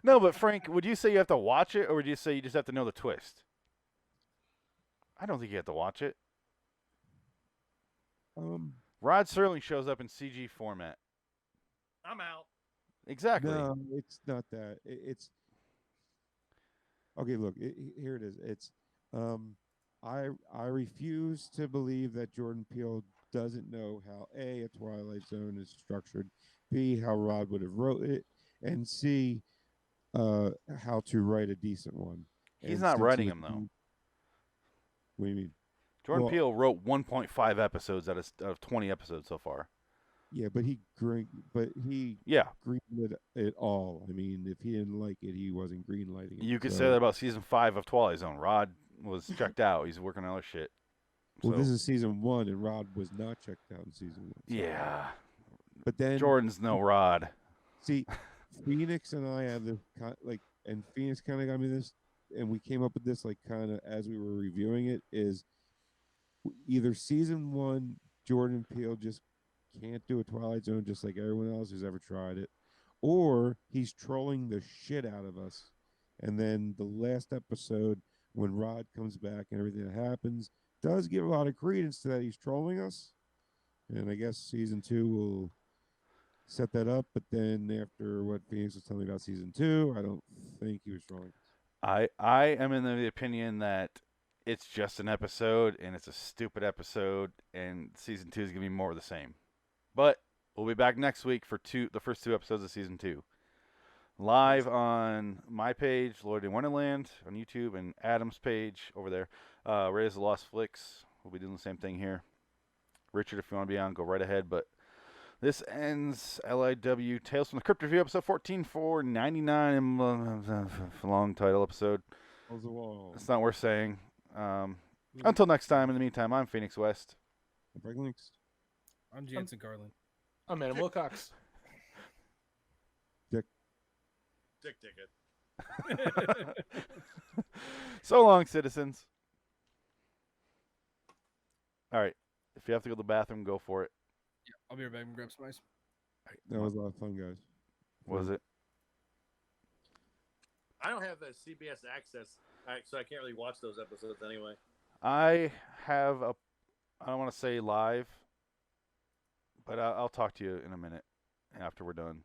No, but Frank, would you say you have to watch it, or would you say you just have to know the twist? I don't think you have to watch it. Rod Serling shows up in CG format. I'm out. Exactly. No, it's not that. It's okay. Look, here it is. It's I refuse to believe that Jordan Peele doesn't know how a Twilight Zone is structured, B, how Rod would have wrote it, and C, how to write a decent one. He's And not since writing he- them though. What do you mean? Jordan Well- Peele wrote 1.5 episodes out of 20 episodes so far. Yeah, but he Yeah. greenlit it all. I mean, if he didn't like it, he wasn't greenlighting it. You could so- say that about season 5 of Twilight Zone. Rod was checked out. He's working on other shit. Well, So, this is season 1, and Rod was not checked out in season 1. so- yeah. But then Jordan's no Rod. see, Phoenix and I have this and Phoenix kind of got me this, and we came up with this like kind of as we were reviewing it. Is either season 1, Jordan Peele just can't do a Twilight Zone just like everyone else who's ever tried it, or he's trolling the shit out of us. And then the last episode, when Rod comes back and everything that happens, does give a lot of credence to that he's trolling us. And I guess season 2 will set that up. But then after what Phoenix was telling me about season 2, I don't think he was trolling. I am in the opinion that it's just an episode and it's a stupid episode, and season 2 is gonna be more of the same. But we'll be back next week for the first 2 episodes of season 2, live on my page, Lloyd in Wonderland on YouTube, and Adam's page over there, Raiders of the Lost Flicks. We'll be doing the same thing here. Richard, if you want to be on, go right ahead. But this ends LIW Tales from the Crypt Review, episode 14 for 99. Long title episode. How's the wall? It's not worth saying. Until next time, in the meantime, I'm Phoenix West. Frank Links. I'm Jansen Garland. I'm Adam Wilcox. Dick ticket. So long, citizens. All right. If you have to go to the bathroom, go for it. Yeah, I'll be right back and grab some ice. That was a lot of fun, guys. Was it? I don't have the CBS access, so I can't really watch those episodes anyway. I have I don't want to say live, but I'll talk to you in a minute after we're done.